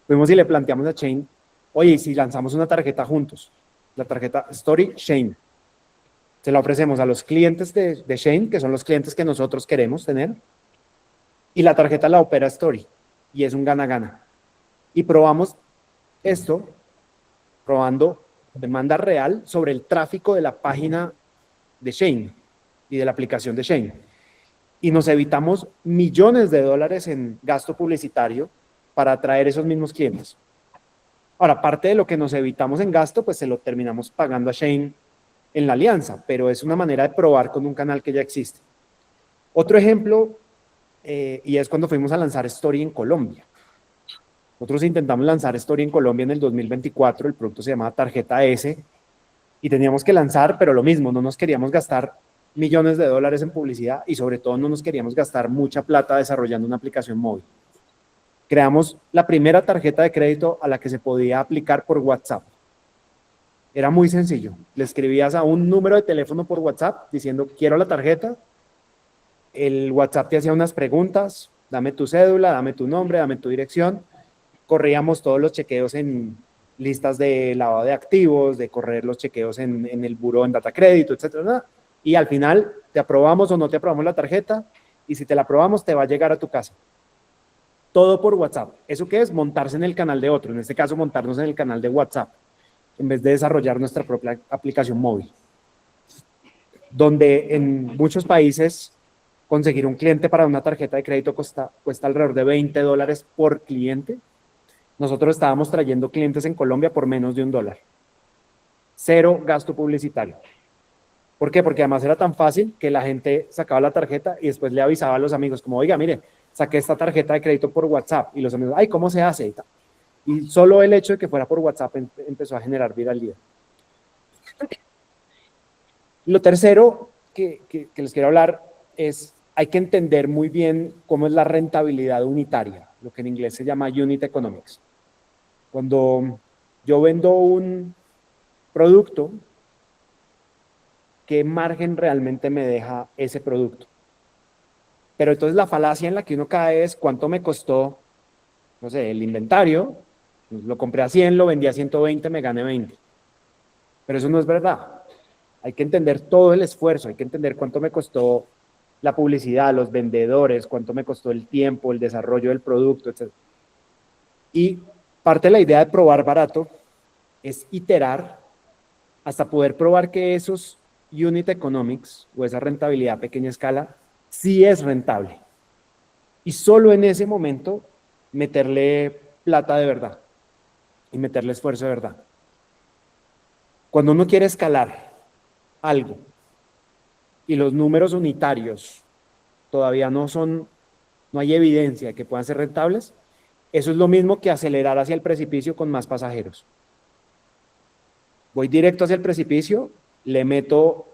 fuimos y le planteamos a Shein, oye, si lanzamos una tarjeta juntos, la tarjeta Story Shein, se la ofrecemos a los clientes de Shein, que son los clientes que nosotros queremos tener, y la tarjeta la opera Story, y es un gana-gana. Y probamos esto, probando demanda real sobre el tráfico de la página de Shein y de la aplicación de Shein. Y nos evitamos millones de dólares en gasto publicitario para atraer esos mismos clientes. Ahora, parte de lo que nos evitamos en gasto, pues se lo terminamos pagando a Shein en la alianza, pero es una manera de probar con un canal que ya existe. Otro ejemplo, y es cuando fuimos a lanzar Story en Colombia. Nosotros intentamos lanzar Story en Colombia en el 2024, el producto se llamaba Tarjeta S, y teníamos que lanzar, pero lo mismo, no nos queríamos gastar millones de dólares en publicidad y sobre todo no nos queríamos gastar mucha plata desarrollando una aplicación móvil. Creamos la primera tarjeta de crédito a la que se podía aplicar por WhatsApp. Era muy sencillo. Le escribías a un número de teléfono por WhatsApp diciendo, quiero la tarjeta. El WhatsApp te hacía unas preguntas, dame tu cédula, dame tu nombre, dame tu dirección. Corríamos todos los chequeos en listas de lavado de activos, de correr los chequeos en el buró, en data crédito, etcétera. Y al final te aprobamos o no te aprobamos la tarjeta, y si te la aprobamos te va a llegar a tu casa. Todo por WhatsApp. ¿Eso qué es? Montarse en el canal de otro, en este caso montarnos en el canal de WhatsApp, en vez de desarrollar nuestra propia aplicación móvil. Donde en muchos países conseguir un cliente para una tarjeta de crédito cuesta alrededor de $20 por cliente. Nosotros estábamos trayendo clientes en Colombia por menos de $1. Cero gasto publicitario. ¿Por qué? Porque además era tan fácil que la gente sacaba la tarjeta y después le avisaba a los amigos como, oiga, mire, saqué esta tarjeta de crédito por WhatsApp. Y los amigos, ay, ¿cómo se hace? Y solo el hecho de que fuera por WhatsApp empezó a generar viralidad. Lo tercero que les quiero hablar es, hay que entender muy bien cómo es la rentabilidad unitaria, lo que en inglés se llama unit economics. Cuando yo vendo un producto, ¿qué margen realmente me deja ese producto? Pero entonces la falacia en la que uno cae es cuánto me costó, no sé, el inventario. Lo compré a 100, lo vendí a 120, me gané 20. Pero eso no es verdad. Hay que entender todo el esfuerzo, hay que entender cuánto me costó la publicidad, los vendedores, cuánto me costó el tiempo, el desarrollo del producto, etc. Y parte de la idea de probar barato es iterar hasta poder probar que esos unit economics o esa rentabilidad a pequeña escala sí es rentable. Y solo en ese momento meterle plata de verdad y meterle esfuerzo de verdad. Cuando uno quiere escalar algo y los números unitarios todavía no hay evidencia de que puedan ser rentables, eso es lo mismo que acelerar hacia el precipicio con más pasajeros. Voy directo hacia el precipicio, le meto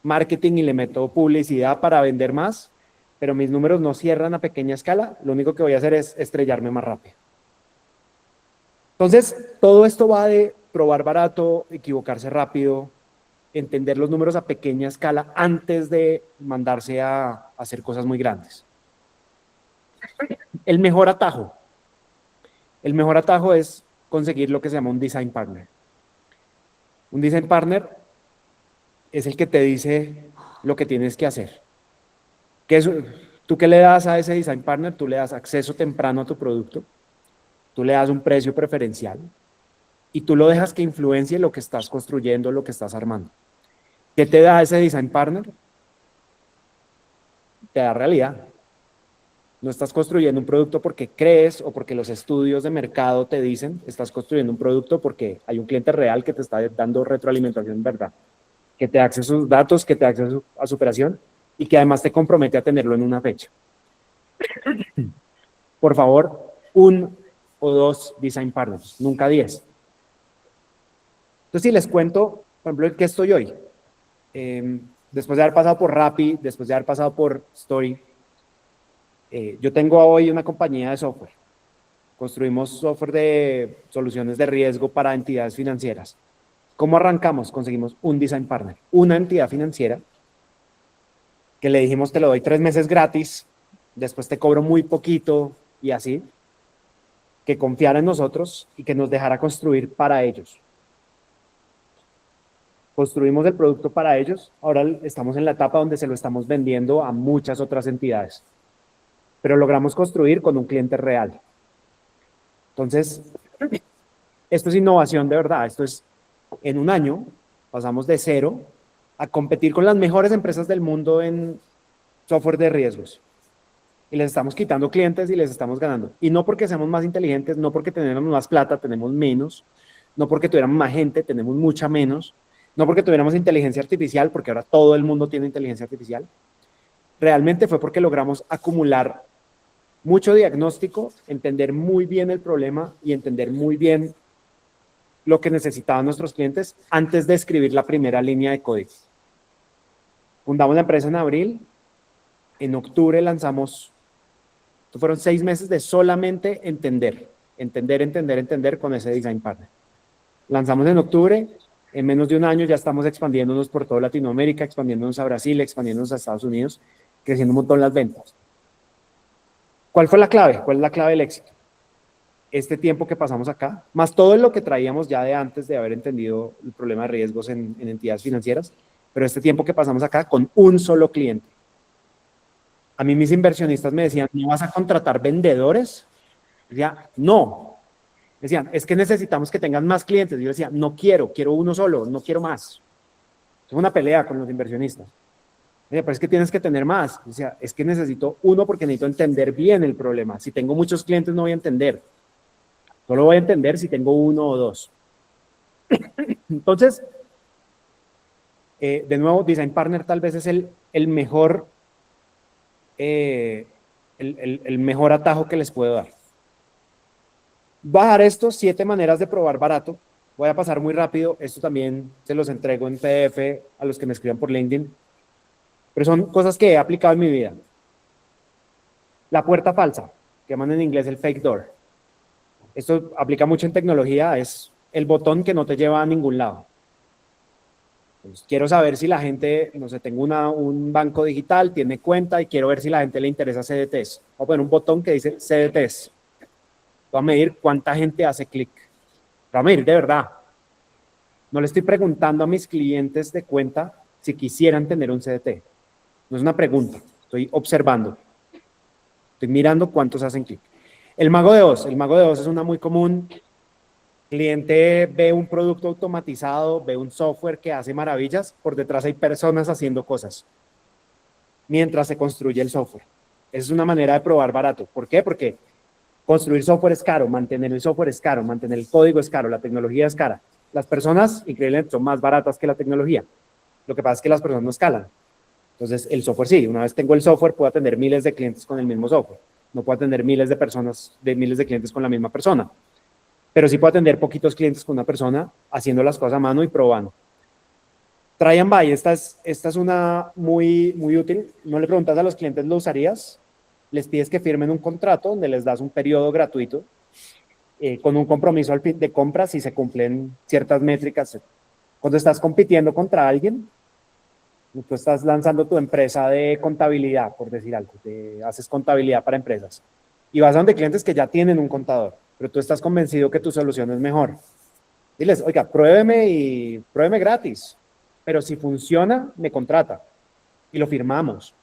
marketing y le meto publicidad para vender más, pero mis números no cierran a pequeña escala, lo único que voy a hacer es estrellarme más rápido. Entonces, todo esto va de probar barato, equivocarse rápido, entender los números a pequeña escala antes de mandarse a hacer cosas muy grandes. El mejor atajo es conseguir lo que se llama un design partner. Un design partner es el que te dice lo que tienes que hacer. ¿Tú qué le das a ese design partner? Tú le das acceso temprano a tu producto, tú le das un precio preferencial y tú lo dejas que influencie lo que estás construyendo, lo que estás armando. ¿Qué te da ese design partner? Te da realidad. No estás construyendo un producto porque crees o porque los estudios de mercado te dicen, estás construyendo un producto porque hay un cliente real que te está dando retroalimentación en verdad, que te da acceso a sus datos, que te da acceso a su operación y que además te compromete a tenerlo en una fecha. Por favor, 1 o 2 design partners, nunca 10. Entonces, si les cuento, por ejemplo, ¿en qué estoy hoy? Después de haber pasado por Rappi, después de haber pasado por Story, yo tengo hoy una compañía de software. Construimos software de soluciones de riesgo para entidades financieras. ¿Cómo arrancamos? Conseguimos un design partner, una entidad financiera que le dijimos te lo doy 3 meses gratis, después te cobro muy poquito y así, que confiara en nosotros y que nos dejara construir para ellos. Construimos el producto para ellos, ahora estamos en la etapa donde se lo estamos vendiendo a muchas otras entidades, pero logramos construir con un cliente real. Entonces, esto es innovación de verdad, esto es En un año pasamos de 0 a competir con las mejores empresas del mundo en software de riesgos. Y les estamos quitando clientes y les estamos ganando. Y no porque seamos más inteligentes, no porque tenemos más plata, tenemos menos, no porque tuviéramos más gente, tenemos mucha menos, no porque tuviéramos inteligencia artificial, porque ahora todo el mundo tiene inteligencia artificial. Realmente fue porque logramos acumular mucho diagnóstico, entender muy bien el problema y entender muy bien lo que necesitaban nuestros clientes antes de escribir la primera línea de código. Fundamos la empresa en abril, en octubre lanzamos, fueron 6 meses de solamente entender con ese design partner. Lanzamos en octubre, en menos de un año ya estamos expandiéndonos por toda Latinoamérica, expandiéndonos a Brasil, expandiéndonos a Estados Unidos, creciendo un montón las ventas. ¿Cuál fue la clave? ¿Cuál es la clave del éxito? Este tiempo que pasamos acá, más todo lo que traíamos ya de antes de haber entendido el problema de riesgos en entidades financieras, pero este tiempo que pasamos acá con un solo cliente. A mí mis inversionistas me decían, ¿no vas a contratar vendedores? Yo decía, no. Decían, es que necesitamos que tengan más clientes. Yo decía, no quiero uno solo, no quiero más. Es una pelea con los inversionistas. Pero es que tienes que tener más. Yo decía, es que necesito uno porque necesito entender bien el problema. Si tengo muchos clientes no voy a entender. Solo voy a entender si tengo uno o dos. Entonces, de nuevo, Design Partner tal vez es el mejor atajo que les puedo dar. Voy a dar estos 7 maneras de probar barato. Voy a pasar muy rápido. Esto también se los entrego en PDF a los que me escriban por LinkedIn. Pero son cosas que he aplicado en mi vida. La puerta falsa, que llaman en inglés el fake door. Esto aplica mucho en tecnología. Es el botón que no te lleva a ningún lado. Pues quiero saber si la gente, no sé, tengo un banco digital, tiene cuenta y quiero ver si la gente le interesa CDTs. Voy a poner un botón que dice CDTs. Voy a medir cuánta gente hace clic. Voy a medir de verdad. No le estoy preguntando a mis clientes de cuenta si quisieran tener un CDT. No es una pregunta. Estoy observando. Estoy mirando cuántos hacen clic. El mago de Oz. El mago de Oz es una muy común. Cliente ve un producto automatizado, ve un software que hace maravillas, por detrás hay personas haciendo cosas mientras se construye el software. Esa es una manera de probar barato. ¿Por qué? Porque construir software es caro, mantener el software es caro, mantener el código es caro, la tecnología es cara. Las personas, increíblemente, son más baratas que la tecnología. Lo que pasa es que las personas no escalan. Entonces, el software sí, una vez tengo el software, puedo atender miles de clientes con el mismo software. No puedo atender miles de clientes con la misma persona. Pero sí puedo atender poquitos clientes con una persona haciendo las cosas a mano y probando. Try and buy, esta es una muy útil. No le preguntas a los clientes, ¿lo usarías? Les pides que firmen un contrato donde les das un periodo gratuito con un compromiso de compra si se cumplen ciertas métricas. Cuando estás compitiendo contra alguien, tú estás lanzando tu empresa de contabilidad, por decir algo, haces contabilidad para empresas y vas a donde clientes que ya tienen un contador, pero tú estás convencido que tu solución es mejor. Diles, oiga, pruébeme gratis, pero si funciona, me contrata y lo firmamos.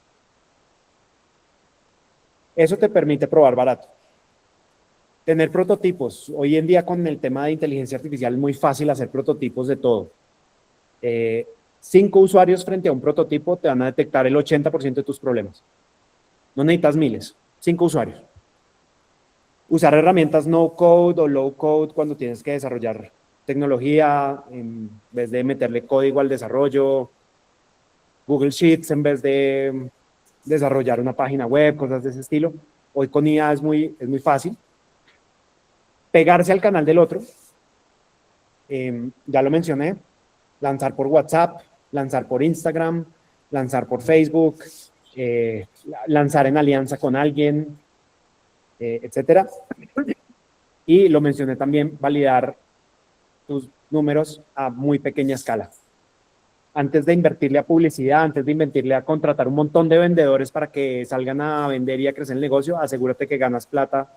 Eso te permite probar barato. Tener prototipos. Hoy en día con el tema de inteligencia artificial es muy fácil hacer prototipos de todo. 5 usuarios frente a un prototipo te van a detectar el 80% de tus problemas. No necesitas miles, 5 usuarios. Usar herramientas no code o low code cuando tienes que desarrollar tecnología en vez de meterle código al desarrollo. Google Sheets en vez de desarrollar una página web, cosas de ese estilo. Hoy con IA es muy fácil. Pegarse al canal del otro. Ya lo mencioné. Lanzar por WhatsApp, lanzar por Instagram, lanzar por Facebook, lanzar en alianza con alguien, etcétera. Y lo mencioné también, validar tus números a muy pequeña escala. Antes de invertirle a publicidad, antes de invertirle a contratar un montón de vendedores para que salgan a vender y a crecer el negocio, asegúrate que ganas plata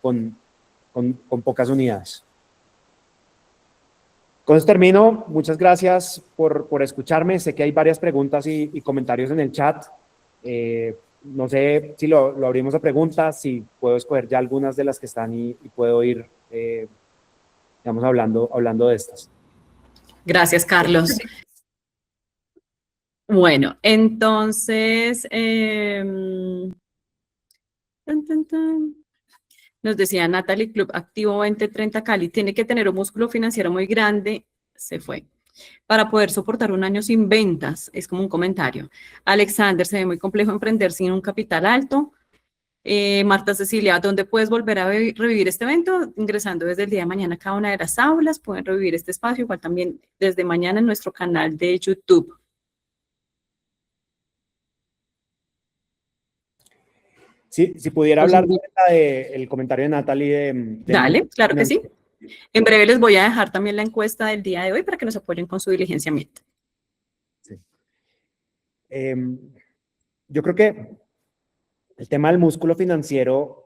con pocas unidades. Con eso termino. Muchas gracias por escucharme. Sé que hay varias preguntas y comentarios en el chat. No sé si lo abrimos a preguntas, si puedo escoger ya algunas de las que están y puedo ir, digamos, hablando de estas. Gracias, Carlos. Bueno, entonces, tan, tan, tan. Nos decía Natalie Club Activo 2030 Cali, tiene que tener un músculo financiero muy grande, se fue, para poder soportar un año sin ventas, es como un comentario. Alexander, se ve muy complejo emprender sin un capital alto. Marta Cecilia, ¿dónde puedes volver a revivir este evento? Ingresando desde el día de mañana a cada una de las aulas, pueden revivir este espacio, igual también desde mañana en nuestro canal de YouTube. Si pudiera hablar del comentario de Natalie. Dale, claro que sí. En breve les voy a dejar también la encuesta del día de hoy para que nos apoyen con su diligenciamiento. Sí. Yo creo que el tema del músculo financiero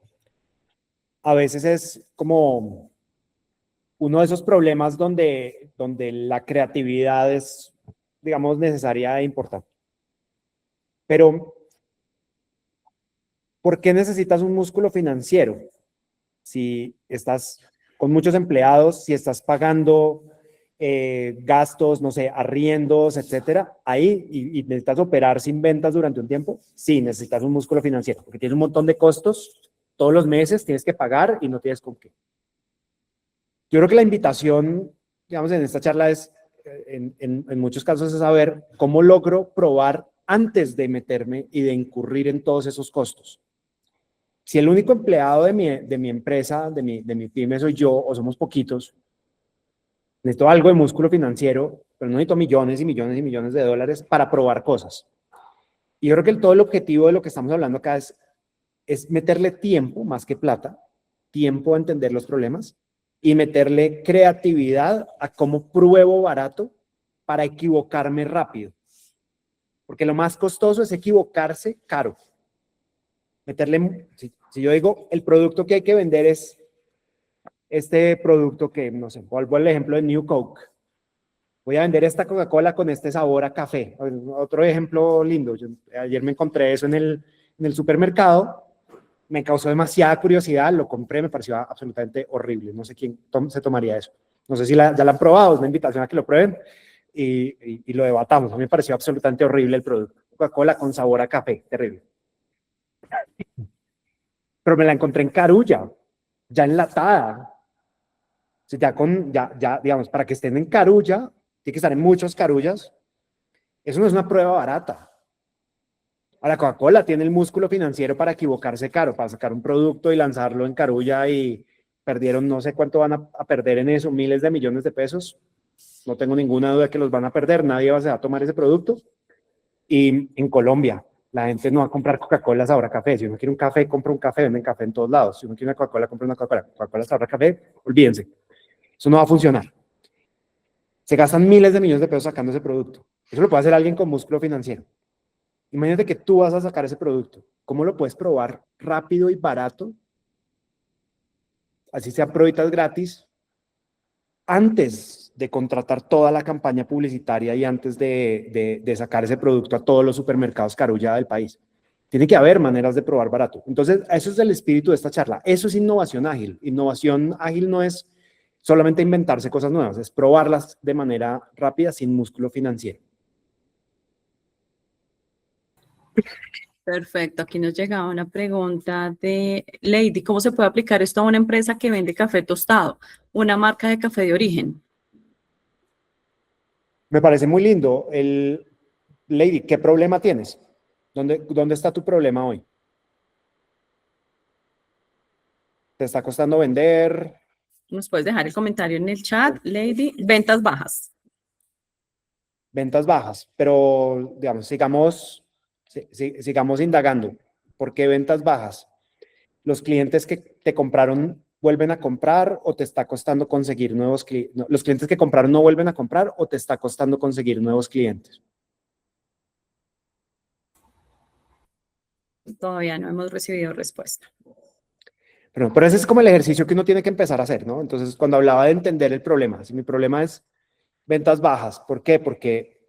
a veces es como uno de esos problemas donde la creatividad es, digamos, necesaria e importante. Pero, ¿por qué necesitas un músculo financiero? Si estás con muchos empleados, si estás pagando gastos, no sé, arriendos, etcétera, ahí y necesitas operar sin ventas durante un tiempo, sí, necesitas un músculo financiero, porque tienes un montón de costos, todos los meses tienes que pagar y no tienes con qué. Yo creo que la invitación, digamos, en esta charla es, en muchos casos, es saber cómo logro probar antes de meterme y de incurrir en todos esos costos. Si el único empleado de mi empresa, de mi pyme soy yo, o somos poquitos, necesito algo de músculo financiero, pero no necesito millones y millones y millones de dólares para probar cosas. Y yo creo que todo el objetivo de lo que estamos hablando acá es meterle tiempo, más que plata, tiempo a entender los problemas y meterle creatividad a cómo pruebo barato para equivocarme rápido. Porque lo más costoso es equivocarse caro. Meterle, si yo digo, el producto que hay que vender es este producto que, no sé, vuelvo al ejemplo de New Coke. Voy a vender esta Coca-Cola con este sabor a café. Otro ejemplo lindo. Ayer me encontré eso en el supermercado. Me causó demasiada curiosidad. Lo compré, me pareció absolutamente horrible. No sé quién se tomaría eso. No sé si ya la han probado. Es una invitación a que lo prueben y lo debatamos. A mí me pareció absolutamente horrible el producto. Coca-Cola con sabor a café. Terrible. Pero me la encontré en Carulla, ya enlatada. O sea, ya, digamos, para que estén en Carulla, tiene que estar en muchos Carullas. Eso no es una prueba barata. Ahora, Coca-Cola tiene el músculo financiero para equivocarse caro, para sacar un producto y lanzarlo en Carulla y perdieron no sé cuánto van a perder en eso, miles de millones de pesos. No tengo ninguna duda que los van a perder, nadie va a tomar ese producto. Y en Colombia, la gente no va a comprar Coca-Cola sabor a café. Si uno quiere un café, compra un café, venden café en todos lados. Si uno quiere una Coca-Cola, compra una Coca-Cola. Coca-Cola sabor a café, olvídense. Eso no va a funcionar. Se gastan miles de millones de pesos sacando ese producto. Eso lo puede hacer alguien con músculo financiero. Imagínate que tú vas a sacar ese producto. ¿Cómo lo puedes probar rápido y barato? Así sea pruebas gratis, antes de contratar toda la campaña publicitaria y antes de sacar ese producto a todos los supermercados Carulla del país. Tiene que haber maneras de probar barato. Entonces, eso es el espíritu de esta charla. Eso es innovación ágil. Innovación ágil no es solamente inventarse cosas nuevas, es probarlas de manera rápida sin músculo financiero. Perfecto, aquí nos llega una pregunta de Lady, ¿cómo se puede aplicar esto a una empresa que vende café tostado, una marca de café de origen? Me parece muy lindo. Lady, ¿qué problema tienes? ¿Dónde está tu problema hoy? ¿Te está costando vender? Nos puedes dejar el comentario en el chat, Lady. Ventas bajas. Ventas bajas, pero digamos, sigamos indagando. ¿Por qué ventas bajas? ¿Los clientes que te compraron vuelven a comprar o te está costando conseguir nuevos clientes? No, ¿los clientes que compraron no vuelven a comprar o te está costando conseguir nuevos clientes? Todavía no hemos recibido respuesta. Pero ese es como el ejercicio que uno tiene que empezar a hacer, ¿no? Entonces, cuando hablaba de entender el problema, si mi problema es ventas bajas, ¿por qué? Porque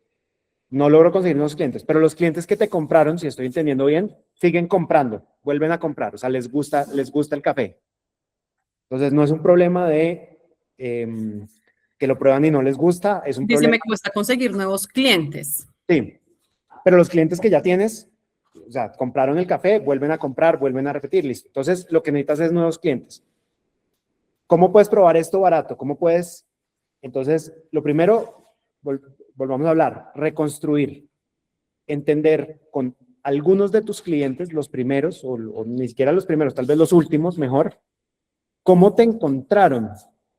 no logro conseguir nuevos clientes, pero los clientes que te compraron, si estoy entendiendo bien, siguen comprando, vuelven a comprar, o sea, les gusta el café. Entonces, no es un problema de que que lo prueban y no les gusta, es un Dice, problema. me cuesta conseguir nuevos clientes. Sí, pero los clientes que ya tienes, o sea, compraron el café, vuelven a comprar, vuelven a repetir, listo. Entonces, lo que necesitas es nuevos clientes. ¿Cómo puedes probar esto barato? ¿Cómo puedes? Entonces, lo primero, volvamos a hablar, reconstruir, entender con algunos de tus clientes, los primeros, o ni siquiera los primeros, tal vez los últimos, mejor, cómo te encontraron,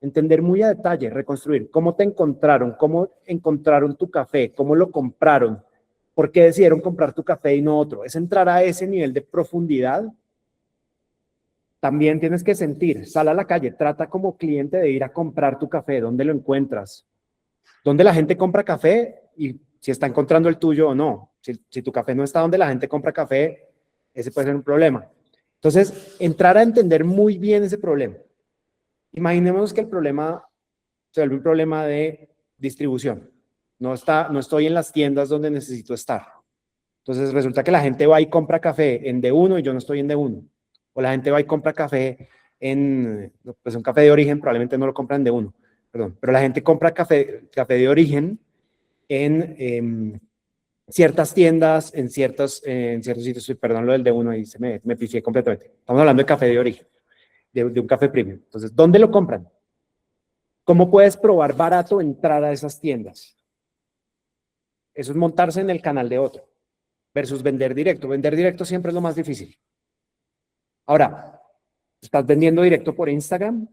entender muy a detalle, reconstruir, cómo te encontraron, cómo encontraron tu café, cómo lo compraron, por qué decidieron comprar tu café y no otro. Es entrar a ese nivel de profundidad. También tienes que sentir, sal a la calle, trata como cliente de ir a comprar tu café, ¿dónde lo encuentras? ¿Dónde la gente compra café? Y si está encontrando el tuyo o no. Si tu café no está donde la gente compra café, ese puede ser un problema. Entonces, entrar a entender muy bien ese problema. Imaginémonos que el problema se vuelve un problema de distribución. No estoy en las tiendas donde necesito estar. Entonces, resulta que la gente va y compra café en D1 y yo no estoy en D1. O la gente va y compra café en, pues un café de origen, probablemente no lo compran en D1, perdón. Pero la gente compra café de origen en ciertas tiendas, en ciertos sitios, perdón lo del D1 ahí me pifié completamente. Estamos hablando de café de origen, de un café premium. Entonces, ¿dónde lo compran? ¿Cómo puedes probar barato entrar a esas tiendas? Eso es montarse en el canal de otro versus vender directo. Vender directo siempre es lo más difícil. Ahora, ¿estás vendiendo directo por Instagram?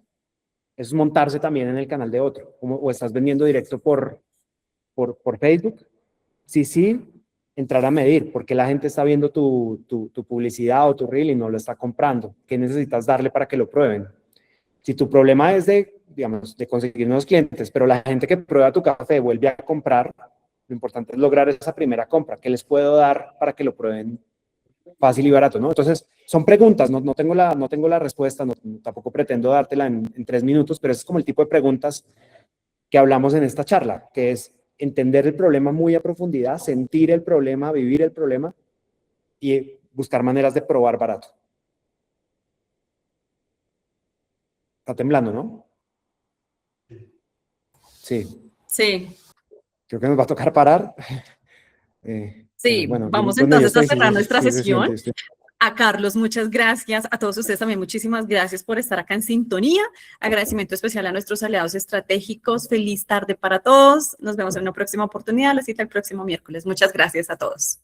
Eso es montarse también en el canal de otro. O estás vendiendo directo por Facebook. Sí, entrar a medir, porque la gente está viendo tu publicidad o tu reel y no lo está comprando. ¿Qué necesitas darle para que lo prueben? Si tu problema es digamos, de conseguir nuevos clientes, pero la gente que prueba tu café vuelve a comprar, lo importante es lograr esa primera compra. ¿Qué les puedo dar para que lo prueben fácil y barato? ¿No? Entonces, son preguntas, no tengo la respuesta, tampoco pretendo dártela en 3 minutos, pero es como el tipo de preguntas que hablamos en esta charla, que es entender el problema muy a profundidad, sentir el problema, vivir el problema y buscar maneras de probar barato. Está temblando, ¿no? Sí. Sí. Creo que nos va a tocar parar. Sí, Bueno, vamos donde yo entonces a estoy, cerrar nuestra sí se siente. sesión. A Carlos, muchas gracias. A todos ustedes también, muchísimas gracias por estar acá en sintonía. Agradecimiento especial a nuestros aliados estratégicos. Feliz tarde para todos. Nos vemos en una próxima oportunidad. La cita el próximo miércoles. Muchas gracias a todos.